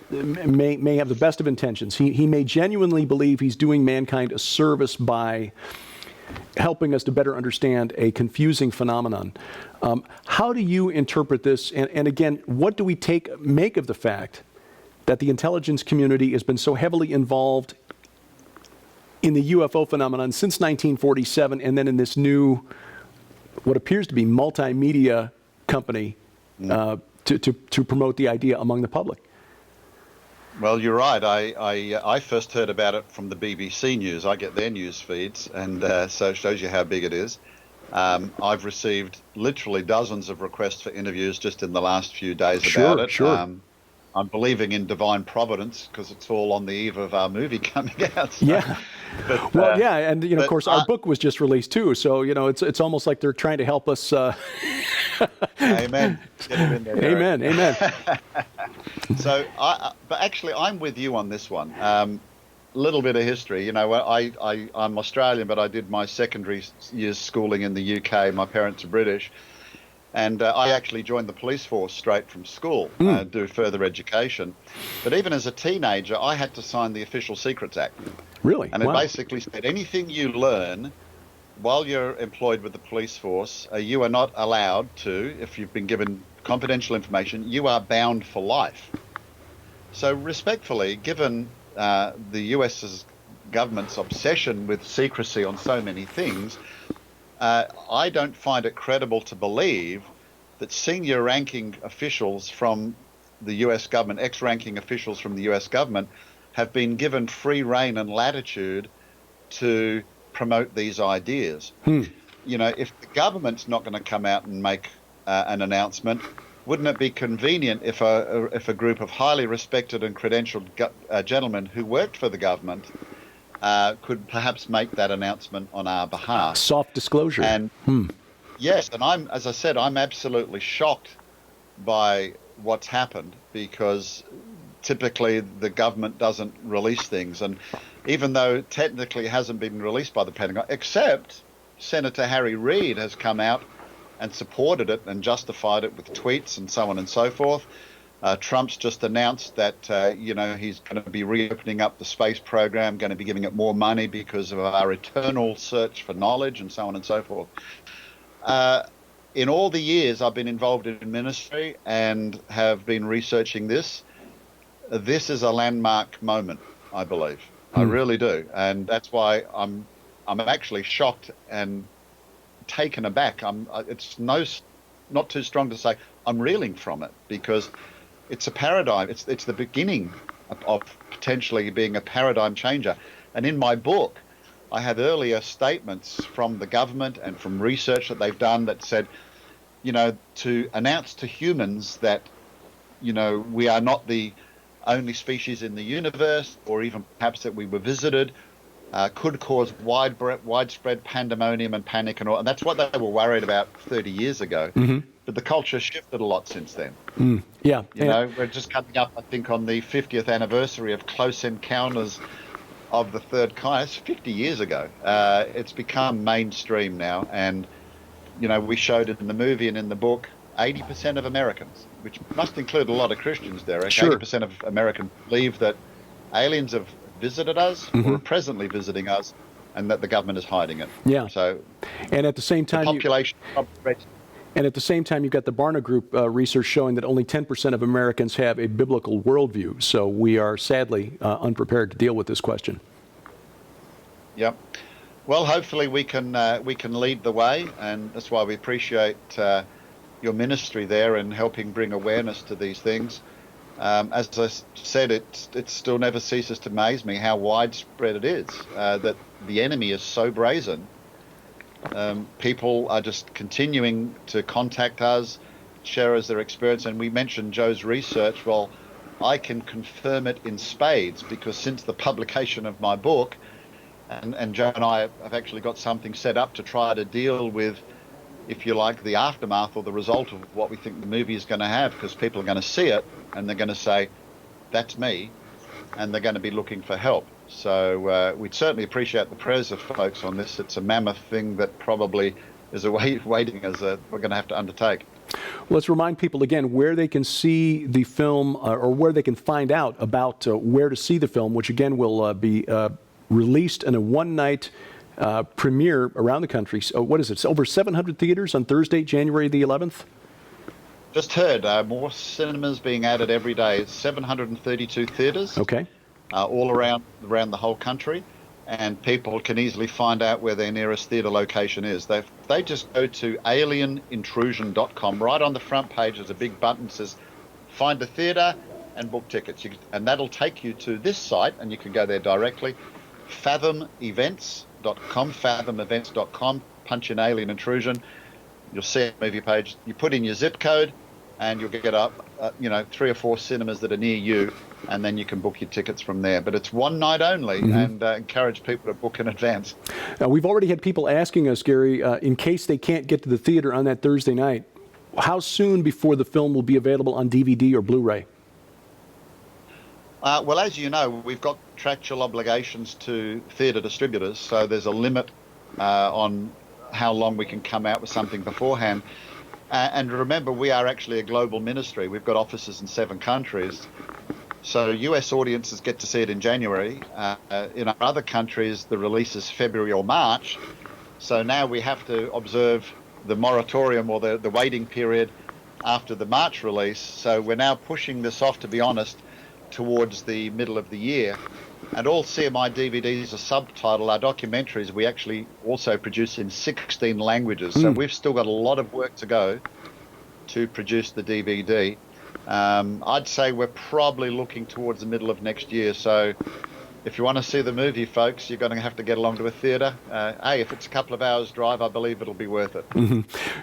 may have the best of intentions. He may genuinely believe he's doing mankind a service by helping us to better understand a confusing phenomenon. How do you interpret this? And again, what do we make of the fact that the intelligence community has been so heavily involved in the UFO phenomenon since 1947, and then in this new, what appears to be multimedia company to promote the idea among the public? Well, you're right. I first heard about it from the BBC News. I get their news feeds, and so it shows you how big it is. I've received literally dozens of requests for interviews just in the last few days about it. Sure. I'm believing in divine providence because it's all on the eve of our movie coming out. So. Yeah. But, well, yeah, and of course, our book was just released too. So it's almost like they're trying to help us. Amen. Get it in there, Derek. Amen. So, but actually, I'm with you on this one. Little bit of history. I'm Australian, but I did my secondary years schooling in the UK. My parents are British. And I actually joined the police force straight from school, do further education. But even as a teenager, I had to sign the Official Secrets Act. Really? And it basically said anything you learn while you're employed with the police force, you are not allowed to, if you've been given confidential information, you are bound for life. So respectfully, given the US's government's obsession with secrecy on so many things, I don't find it credible to believe that senior ranking officials from the US government, ex-ranking officials from the US government, have been given free rein and latitude to promote these ideas. You know, if the government's not going to come out and make an announcement, wouldn't it be convenient if a group of highly respected and credentialed gentlemen who worked for the government could perhaps make that announcement on our behalf? Soft disclosure. And yes, and as I said, I'm absolutely shocked by what's happened, because typically the government doesn't release things. And even though technically it hasn't been released by the Pentagon, except Senator Harry Reid has come out and supported it and justified it with tweets and so on and so forth. Trump's just announced that, he's going to be reopening up the space program, going to be giving it more money because of our eternal search for knowledge and so on and so forth. In all the years I've been involved in ministry and have been researching this, this is a landmark moment, I believe. I really do. And that's why I'm actually shocked and taken aback. It's not too strong to say I'm reeling from it, because it's a paradigm. It's the beginning of potentially being a paradigm changer. And in my book, I have earlier statements from the government and from research that they've done that said, to announce to humans that, we are not the only species in the universe, or even perhaps that we were visited, could cause widespread pandemonium and panic and all. And that's what they were worried about 30 years ago. But the culture shifted a lot since then. Yeah. We're just coming up, I think, on the 50th anniversary of Close Encounters of the Third Kind. It's 50 years ago. It's become mainstream now. And, we showed it in the movie and in the book, 80% of Americans, which must include a lot of Christians, Derek. Sure. 80% of Americans believe that aliens have visited us or are presently visiting us, and that the government is hiding it. Yeah. So, and at the same time, the population. And at the same time, you've got the Barna Group research showing that only 10% of Americans have a biblical worldview. So we are sadly unprepared to deal with this question. Yep. Well, hopefully we can lead the way, and that's why we appreciate your ministry there in helping bring awareness to these things. As I said, it still never ceases to amaze me how widespread it is, that the enemy is so brazen. People are just continuing to contact us, share us their experience. And we mentioned Joe's research. Well, I can confirm it in spades, because since the publication of my book, and Joe and I have actually got something set up to try to deal with, if you like, the aftermath or the result of what we think the movie is going to have, because people are going to see it and they're going to say, that's me, and they're going to be looking for help. So we'd certainly appreciate the prayers of folks on this. It's a mammoth thing that probably is waiting as we're going to have to undertake. Let's remind people again where they can see the film, or where they can find out about where to see the film, which again will be released in a one-night premiere around the country. So what is it? It's over 700 theaters on Thursday, January the 11th? Just heard more cinemas being added every day. It's 732 theaters. Okay. All around the whole country, and people can easily find out where their nearest theatre location is. They just go to alienintrusion.com. Right on the front page there's a big button that says find a theatre and book tickets, and that'll take you to this site, and you can go there directly. fathomevents.com, punch in Alien Intrusion, you'll see a movie page. You put in your zip code and you'll get up 3 or 4 cinemas that are near you, and then you can book your tickets from there. But it's one night only, and encourage people to book in advance. Now, we've already had people asking us, Gary, in case they can't get to the theater on that Thursday night, how soon before the film will be available on DVD or Blu-ray? Well, as you know, we've got contractual obligations to theatre distributors, so there's a limit on how long we can come out with something beforehand. And remember, we are actually a global ministry. We've got offices in 7 countries. So US audiences get to see it in January. In other countries, the release is February or March. So now we have to observe the moratorium, or the waiting period after the March release. So we're now pushing this off, to be honest, towards the middle of the year. And all CMI DVDs are subtitled. Our documentaries we actually also produce in 16 languages. So we've still got a lot of work to go to produce the DVD. I'd say we're probably looking towards the middle of next year. So if you want to see the movie, folks, you're going to have to get along to a theatre. Hey, if it's a couple of hours drive, I believe it'll be worth it.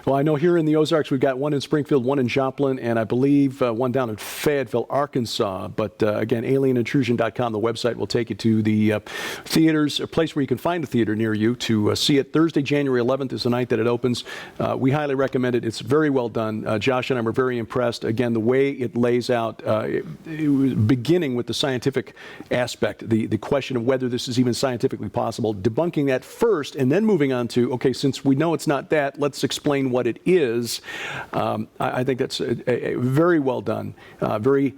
Well, I know here in the Ozarks we've got one in Springfield, one in Joplin, and I believe one down in Fayetteville, Arkansas. But again, alienintrusion.com, the website will take you to the theaters, a place where you can find a theater near you to see it. Thursday, January 11th is the night that it opens. We highly recommend it. It's very well done. Josh and I were very impressed. Again, the way it lays out, it was beginning with the scientific aspect, the question of whether this is even scientifically possible, debunking that first, and then moving on to, okay, since we know it's not that, let's explain what it is. I think that's very well done, very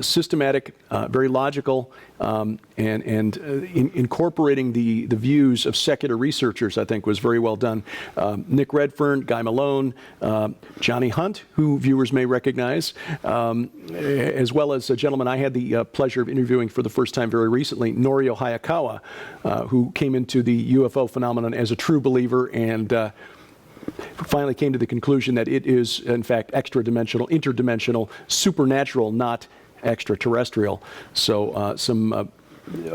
systematic, very logical, and incorporating the views of secular researchers, I think, was very well done. Nick Redfern, Guy Malone, Johnny Hunt, who viewers may recognize, as well as a gentleman I had the pleasure of interviewing for the first time very recently, Norio Hayakawa, who came into the UFO phenomenon as a true believer and finally came to the conclusion that it is, in fact, extra-dimensional, interdimensional, supernatural, not extraterrestrial. So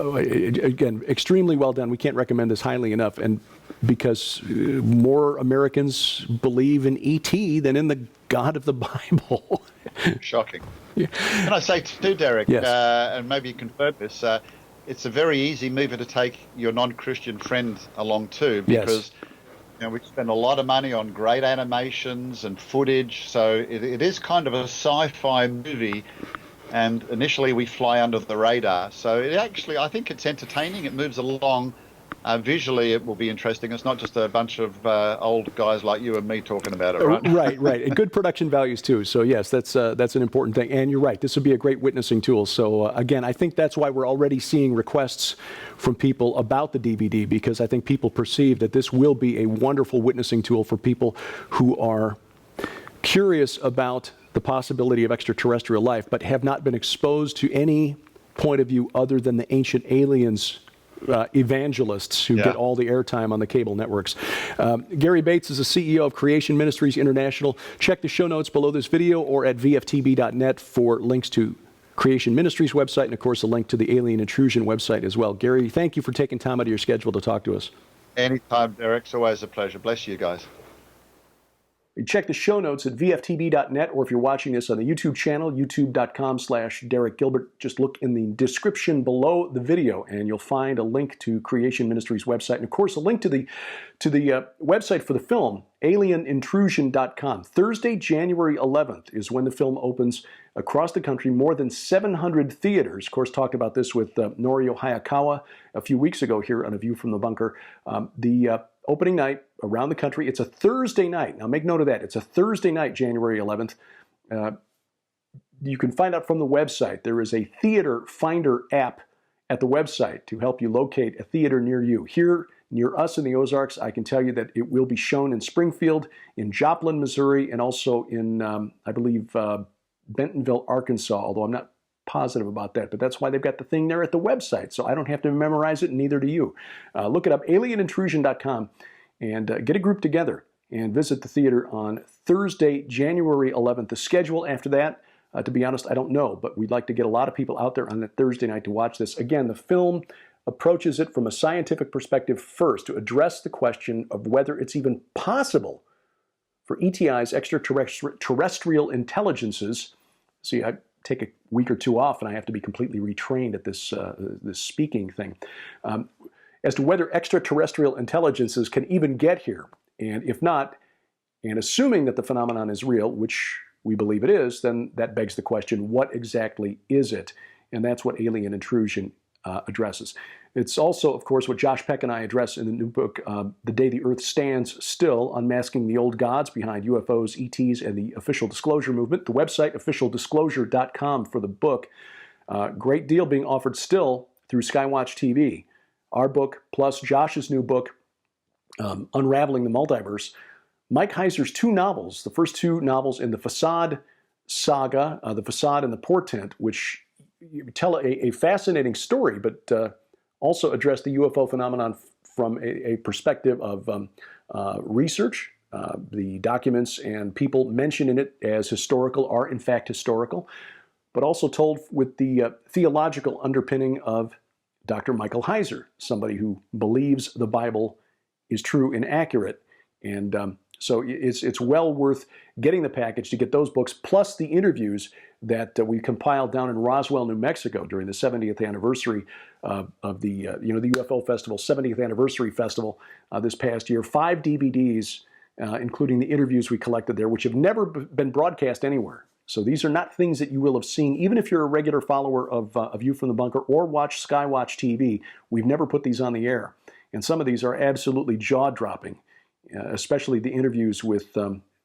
again, extremely well done. We can't recommend this highly enough. And because more Americans believe in E.T. than in the God of the Bible. Shocking. Yeah. Can I say too, Derek, yes. And maybe you confirm this, it's a very easy movie to take your non-Christian friend along too, because we spend a lot of money on great animations and footage, so it is kind of a sci-fi movie, and initially we fly under the radar. So it actually, I think it's entertaining. It moves along. Visually, it will be interesting. It's not just a bunch of old guys like you and me talking about it, right? Right. And good production values, too. So, yes, that's an important thing. And you're right. This would be a great witnessing tool. So, again, I think that's why we're already seeing requests from people about the DVD, because I think people perceive that this will be a wonderful witnessing tool for people who are curious about the possibility of extraterrestrial life, but have not been exposed to any point of view other than the ancient aliens evangelists who get all the airtime on the cable networks. Gary Bates is the CEO of Creation Ministries International. Check the show notes below this video or at VFTB.net for links to Creation Ministries website and, of course, a link to the Alien Intrusion website as well. Gary, thank you for taking time out of your schedule to talk to us. Anytime, Derek. It's always a pleasure. Bless you guys. Check the show notes at VFTB.net, or if you're watching this on the YouTube channel, youtube.com/Derek Gilbert, just look in the description below the video and you'll find a link to Creation Ministries website. And of course, a link to the website for the film, alienintrusion.com. Thursday, January 11th is when the film opens across the country, more than 700 theaters. Of course, talked about this with Norio Hayakawa a few weeks ago here on A View from the Bunker. Opening night around the country. It's a Thursday night. Now make note of that. It's a Thursday night, January 11th. You can find out from the website. There is a theater finder app at the website to help you locate a theater near you. Here near us in the Ozarks, I can tell you that it will be shown in Springfield, in Joplin, Missouri, and also in, I believe, Bentonville, Arkansas, although I'm not positive about that, but that's why they've got the thing there at the website, so I don't have to memorize it, and neither do you. Look it up, alienintrusion.com, and get a group together and visit the theater on Thursday, January 11th. The schedule after that, to be honest, I don't know, but we'd like to get a lot of people out there on that Thursday night to watch this. Again, the film approaches it from a scientific perspective first, to address the question of whether it's even possible for ETIs, extraterrestrial intelligences. See, I take a week or two off and I have to be completely retrained at this speaking thing, as to whether extraterrestrial intelligences can even get here. And if not, and assuming that the phenomenon is real, which we believe it is, then that begs the question, what exactly is it? And that's what Alien Intrusion addresses. It's also, of course, what Josh Peck and I address in the new book, The Day the Earth Stands Still, Unmasking the Old Gods Behind UFOs, ETs, and the Official Disclosure Movement. The website, officialdisclosure.com, for the book. Great deal being offered still through Skywatch TV. Our book, plus Josh's new book, Unraveling the Multiverse. Mike Heiser's two novels, the first two novels in the Facade saga, The Facade and the Portent, which tell a fascinating story, but also address the UFO phenomenon from a perspective of research. The documents and people mentioned in it as historical are in fact historical, but also told with the theological underpinning of Dr. Michael Heiser, somebody who believes the Bible is true and accurate. And so it's well worth getting the package to get those books, plus the interviews that we compiled down in Roswell, New Mexico during the 70th anniversary of the the UFO Festival, 70th anniversary festival this past year. 5 DVDs, including the interviews we collected there, which have never been broadcast anywhere. So these are not things that you will have seen, even if you're a regular follower of View from the Bunker or watch Skywatch TV. We've never put these on the air. And some of these are absolutely jaw-dropping, especially the interviews with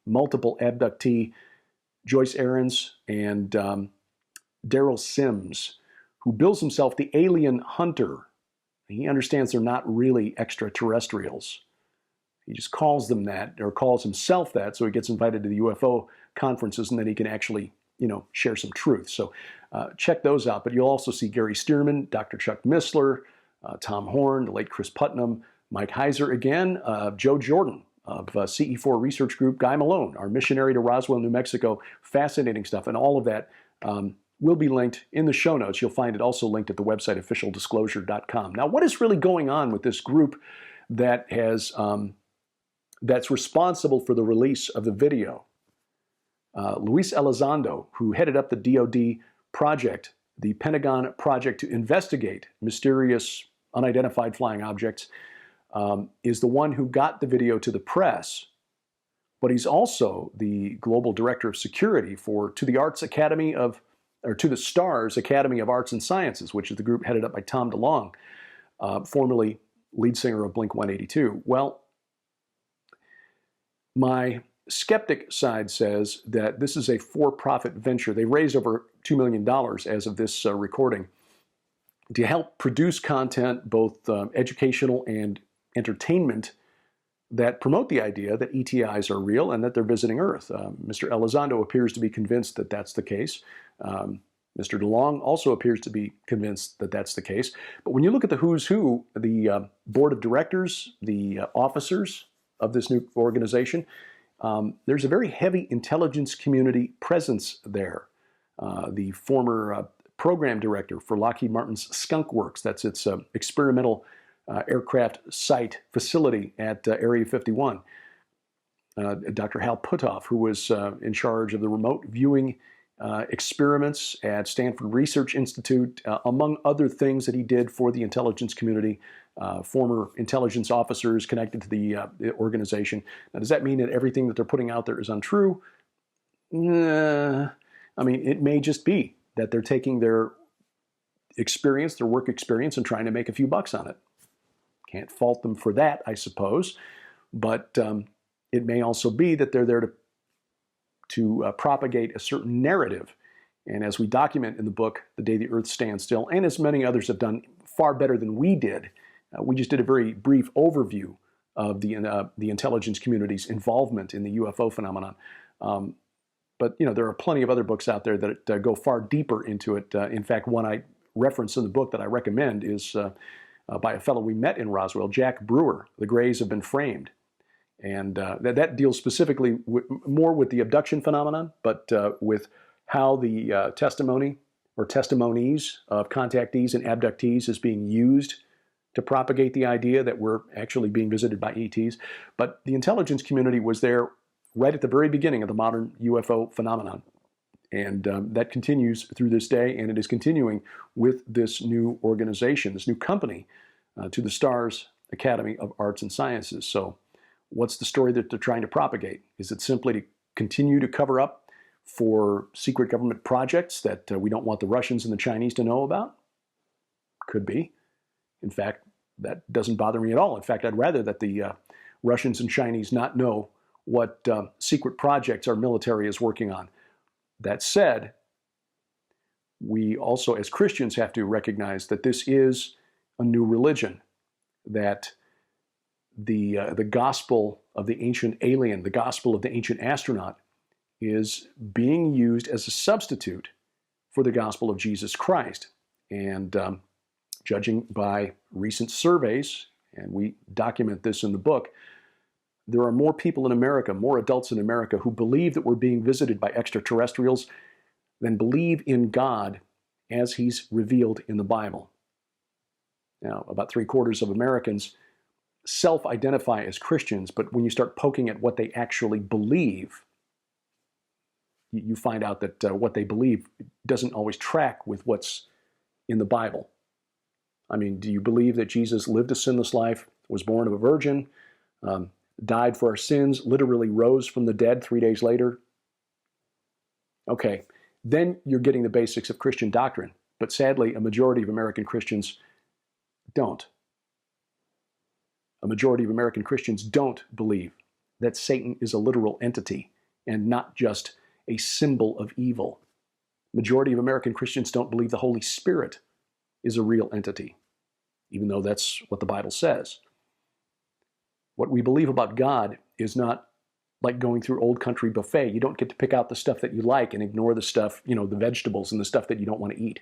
multiple abductee, Joyce Ahrens and Daryl Sims, who bills himself the alien hunter. He understands they're not really extraterrestrials. He just calls them that, or calls himself that, so he gets invited to the UFO conferences, and then he can actually, share some truth. So check those out. But you'll also see Gary Stearman, Dr. Chuck Missler, Tom Horn, the late Chris Putnam, Mike Heiser again, Joe Jordan of CE4 Research Group, Guy Malone, our missionary to Roswell, New Mexico. Fascinating stuff. And all of that will be linked in the show notes. You'll find it also linked at the website officialdisclosure.com. Now, what is really going on with this group that has that's responsible for the release of the video? Luis Elizondo, who headed up the DoD project, the Pentagon project to investigate mysterious unidentified flying objects, is the one who got the video to the press. But he's also the global director of security to the STARS Academy of Arts and Sciences, which is the group headed up by Tom DeLonge, formerly lead singer of Blink-182. Well, my skeptic side says that this is a for-profit venture. They raised over $2 million as of this recording to help produce content, both educational and entertainment, that promote the idea that ETIs are real and that they're visiting Earth. Mr. Elizondo appears to be convinced that that's the case. Mr. DeLonge also appears to be convinced that that's the case. But when you look at the who's who, the board of directors, the officers of this new organization, there's a very heavy intelligence community presence there. The former program director for Lockheed Martin's Skunk Works, that's its experimental aircraft site facility at Area 51. Dr. Hal Puthoff, who was in charge of the remote viewing experiments at Stanford Research Institute, among other things that he did for the intelligence community, former intelligence officers connected to the organization. Now, does that mean that everything that they're putting out there is untrue? I mean, it may just be that they're taking their experience, their work experience, and trying to make a few bucks on it. Can't fault them for that, I suppose. But it may also be that they're there to propagate a certain narrative. And as we document in the book, The Day the Earth Stands Still, and as many others have done far better than we did, we just did a very brief overview of the intelligence community's involvement in the UFO phenomenon. But there are plenty of other books out there that go far deeper into it. In fact, one I reference in the book that I recommend is by a fellow we met in Roswell, Jack Brewer, The Greys Have Been Framed. And that deals specifically more with the abduction phenomenon, but with how the testimony or testimonies of contactees and abductees is being used to propagate the idea that we're actually being visited by ETs. But the intelligence community was there right at the very beginning of the modern UFO phenomenon. And that continues through this day, and it is continuing with this new organization, this new company, to the STARS Academy of Arts and Sciences. So what's the story that they're trying to propagate? Is it simply to continue to cover up for secret government projects that we don't want the Russians and the Chinese to know about? Could be. In fact, that doesn't bother me at all. In fact, I'd rather that the Russians and Chinese not know what secret projects our military is working on. That said, we also as Christians have to recognize that this is a new religion, that the gospel of the ancient alien, the gospel of the ancient astronaut, is being used as a substitute for the gospel of Jesus Christ. And judging by recent surveys, and we document this in the book, there are more people in America, more adults in America, who believe that we're being visited by extraterrestrials than believe in God as He's revealed in the Bible. Now, about 3/4 of Americans self-identify as Christians, but when you start poking at what they actually believe, you find out that what they believe doesn't always track with what's in the Bible. I mean, do you believe that Jesus lived a sinless life, was born of a virgin, died for our sins, literally rose from the dead 3 days later? Okay, then you're getting the basics of Christian doctrine. But sadly, a majority of American Christians don't. A majority of American Christians don't believe that Satan is a literal entity and not just a symbol of evil. Majority of American Christians don't believe the Holy Spirit is a real entity, even though that's what the Bible says. What we believe about God is not like going through Old Country buffet. You don't get to pick out the stuff that you like and ignore the stuff, the vegetables and the stuff that you don't want to eat.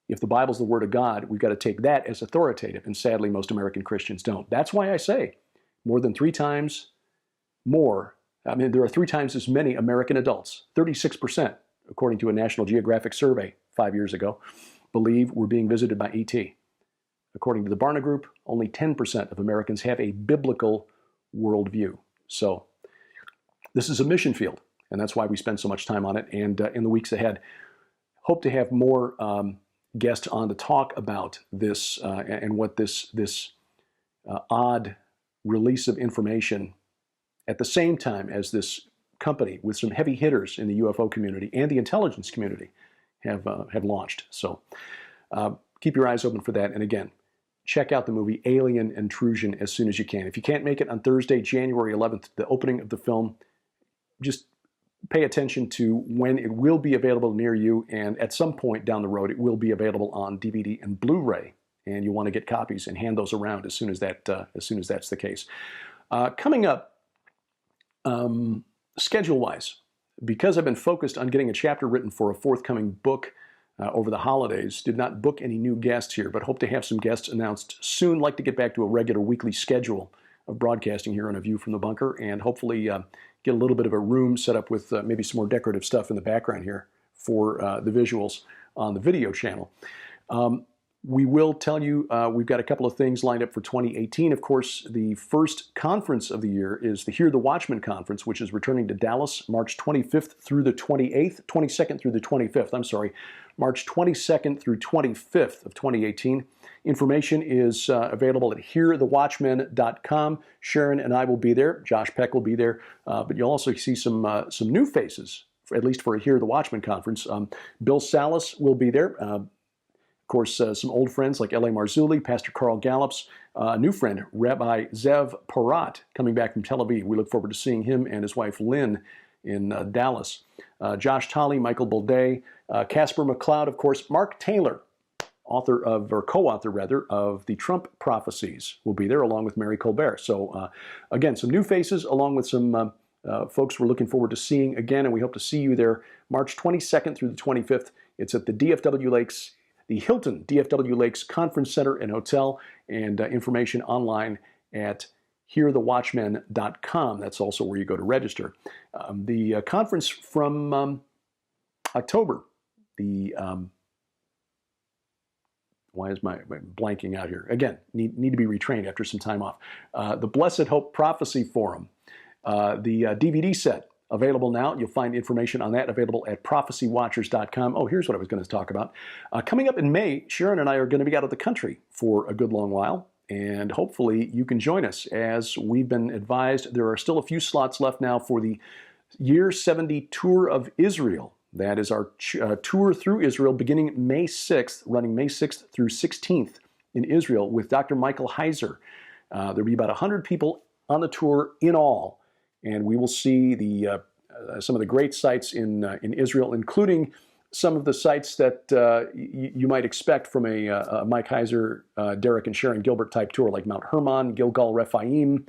If the Bible's the Word of God, we've got to take that as authoritative, and sadly, most American Christians don't. That's why I say more than 3 times more. I mean, there are 3 times as many American adults, 36%, according to a National Geographic survey 5 years ago, believe we're being visited by ET. According to the Barna Group, only 10% of Americans have a biblical worldview. So this is a mission field, and that's why we spend so much time on it. And in the weeks ahead, hope to have more guests on to talk about this and what this odd release of information at the same time as this company with some heavy hitters in the UFO community and the intelligence community have launched. So keep your eyes open for that. And again, check out the movie Alien Intrusion as soon as you can. If you can't make it on Thursday, January 11th, the opening of the film, just pay attention to when it will be available near you, and at some point down the road, it will be available on DVD and Blu-ray, and you want to get copies and hand those around as soon as that's the case. Coming up, schedule-wise, because I've been focused on getting a chapter written for a forthcoming book over the holidays, did not book any new guests here, but hope to have some guests announced soon. Like to get back to a regular weekly schedule of broadcasting here on A View from the Bunker, and hopefully get a little bit of a room set up with maybe some more decorative stuff in the background here for the visuals on the video channel. We will tell you we've got a couple of things lined up for 2018. Of course, the first conference of the year is the Hear the Watchman Conference, which is returning to Dallas March 25th through the 22nd through the 25th. I'm sorry, March 22nd through 25th of 2018. Information is available at hearthewatchmen.com. Sharon and I will be there. Josh Peck will be there. But you'll also see some new faces, at least for a Hear the Watchman conference. Bill Salas will be there. Of course, some old friends like L.A. Marzulli, Pastor Carl Gallups, a new friend, Rabbi Zev Porat, coming back from Tel Aviv. We look forward to seeing him and his wife Lynn in Dallas. Josh Tolley, Michael Bolday, Casper McLeod, of course, Mark Taylor, co-author rather, of the Trump Prophecies, will be there along with Mary Colbert. So again, some new faces along with some folks we're looking forward to seeing again, and we hope to see you there March 22nd through the 25th. It's at the DFW Lakes, the Hilton DFW Lakes Conference Center and Hotel, and information online at hearthewatchmen.com. That's also where you go to register. The conference from October, why is my blanking out here? Again, need to be retrained after some time off. The Blessed Hope Prophecy Forum, the DVD set available now. You'll find information on that available at prophecywatchers.com. Oh, here's what I was going to talk about. Coming up in May, Sharon and I are going to be out of the country for a good long while, and hopefully you can join us. As we've been advised, there are still a few slots left now for the Year 70 Tour of Israel. That is our tour through Israel beginning May 6th, running May 6th through 16th in Israel with Dr. Michael Heiser. There'll be about 100 people on the tour in all, and we will see some of the great sites in Israel, including some of the sites that you might expect from a Mike Heiser, Derek and Sharon Gilbert type tour, like Mount Hermon, Gilgal Rephaim,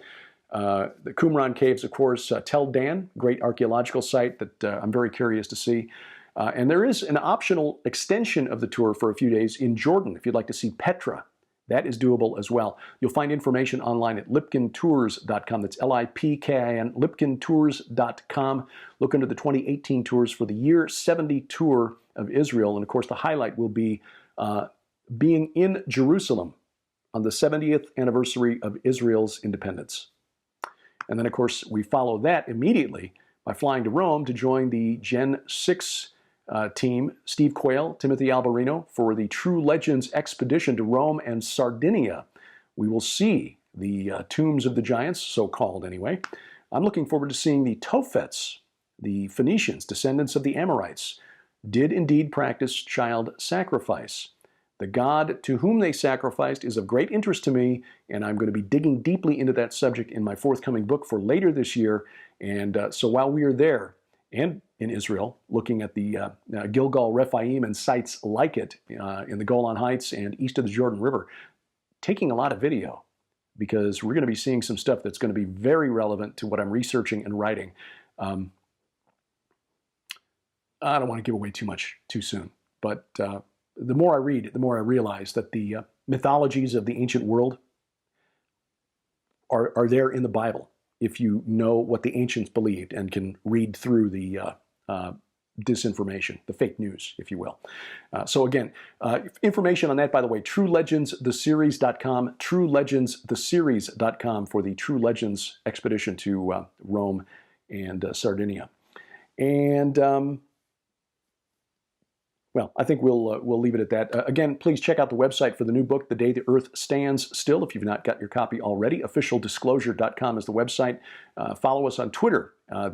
the Qumran Caves, of course, Tel Dan, great archaeological site that I'm very curious to see. And there is an optional extension of the tour for a few days in Jordan if you'd like to see Petra. That is doable as well. You'll find information online at lipkintours.com. That's Lipkin, lipkintours.com. Look under the 2018 tours for the Year 70 tour of Israel. And of course, the highlight will be being in Jerusalem on the 70th anniversary of Israel's independence. And then, of course, we follow that immediately by flying to Rome to join the Gen 6 team, Steve Quayle, Timothy Alberino, for the True Legends expedition to Rome and Sardinia. We will see the tombs of the giants, so-called anyway. I'm looking forward to seeing the Tophets, the Phoenicians, descendants of the Amorites, did indeed practice child sacrifice. The God to whom they sacrificed is of great interest to me, and I'm going to be digging deeply into that subject in my forthcoming book for later this year. And so while we are there, and in Israel, looking at the Gilgal, Rephaim, and sites like it in the Golan Heights and east of the Jordan River, taking a lot of video, because we're going to be seeing some stuff that's going to be very relevant to what I'm researching and writing. I don't want to give away too much too soon, but the more I read, the more I realize that the mythologies of the ancient world are there in the Bible, if you know what the ancients believed and can read through the disinformation, the fake news, if you will. So again, information on that, by the way, TrueLegendsTheSeries.com, TrueLegendsTheSeries.com for the True Legends expedition to Rome and Sardinia. And well, I think we'll leave it at that. Again, please check out the website for the new book, The Day the Earth Stands Still, if you've not got your copy already. OfficialDisclosure.com is the website. Follow us on Twitter. I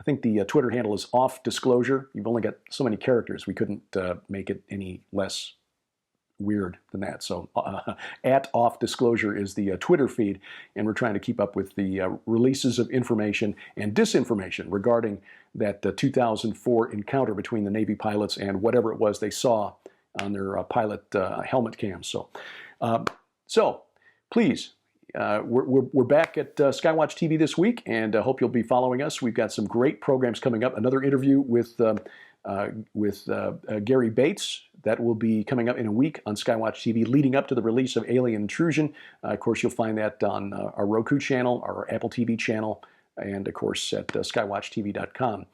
think the Twitter handle is Off Disclosure. You've only got so many characters. We couldn't make it any less weird than that. So at Off Disclosure is the Twitter feed, and we're trying to keep up with the releases of information and disinformation regarding that 2004 encounter between the Navy pilots and whatever it was they saw on their pilot helmet cams. So please, we're back at Skywatch TV this week, and I hope you'll be following us. We've got some great programs coming up. Another interview with Gary Bates. That will be coming up in a week on Skywatch TV, leading up to the release of Alien Intrusion. Of course, you'll find that on our Roku channel, our Apple TV channel, and of course at skywatchtv.com.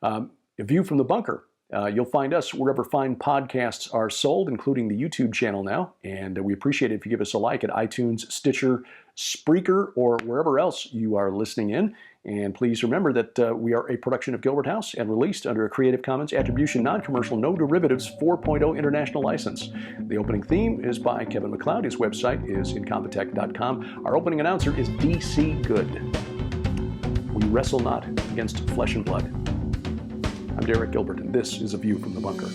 A View from the Bunker. You'll find us wherever fine podcasts are sold, including the YouTube channel now. And we appreciate it if you give us a like at iTunes, Stitcher, Spreaker, or wherever else you are listening in. And please remember that we are a production of Gilbert House and released under a Creative Commons Attribution Non-Commercial No Derivatives 4.0 International License. The opening theme is by Kevin MacLeod. His website is incompetech.com. Our opening announcer is DC Good. We wrestle not against flesh and blood. I'm Derek Gilbert, and this is A View from the Bunker.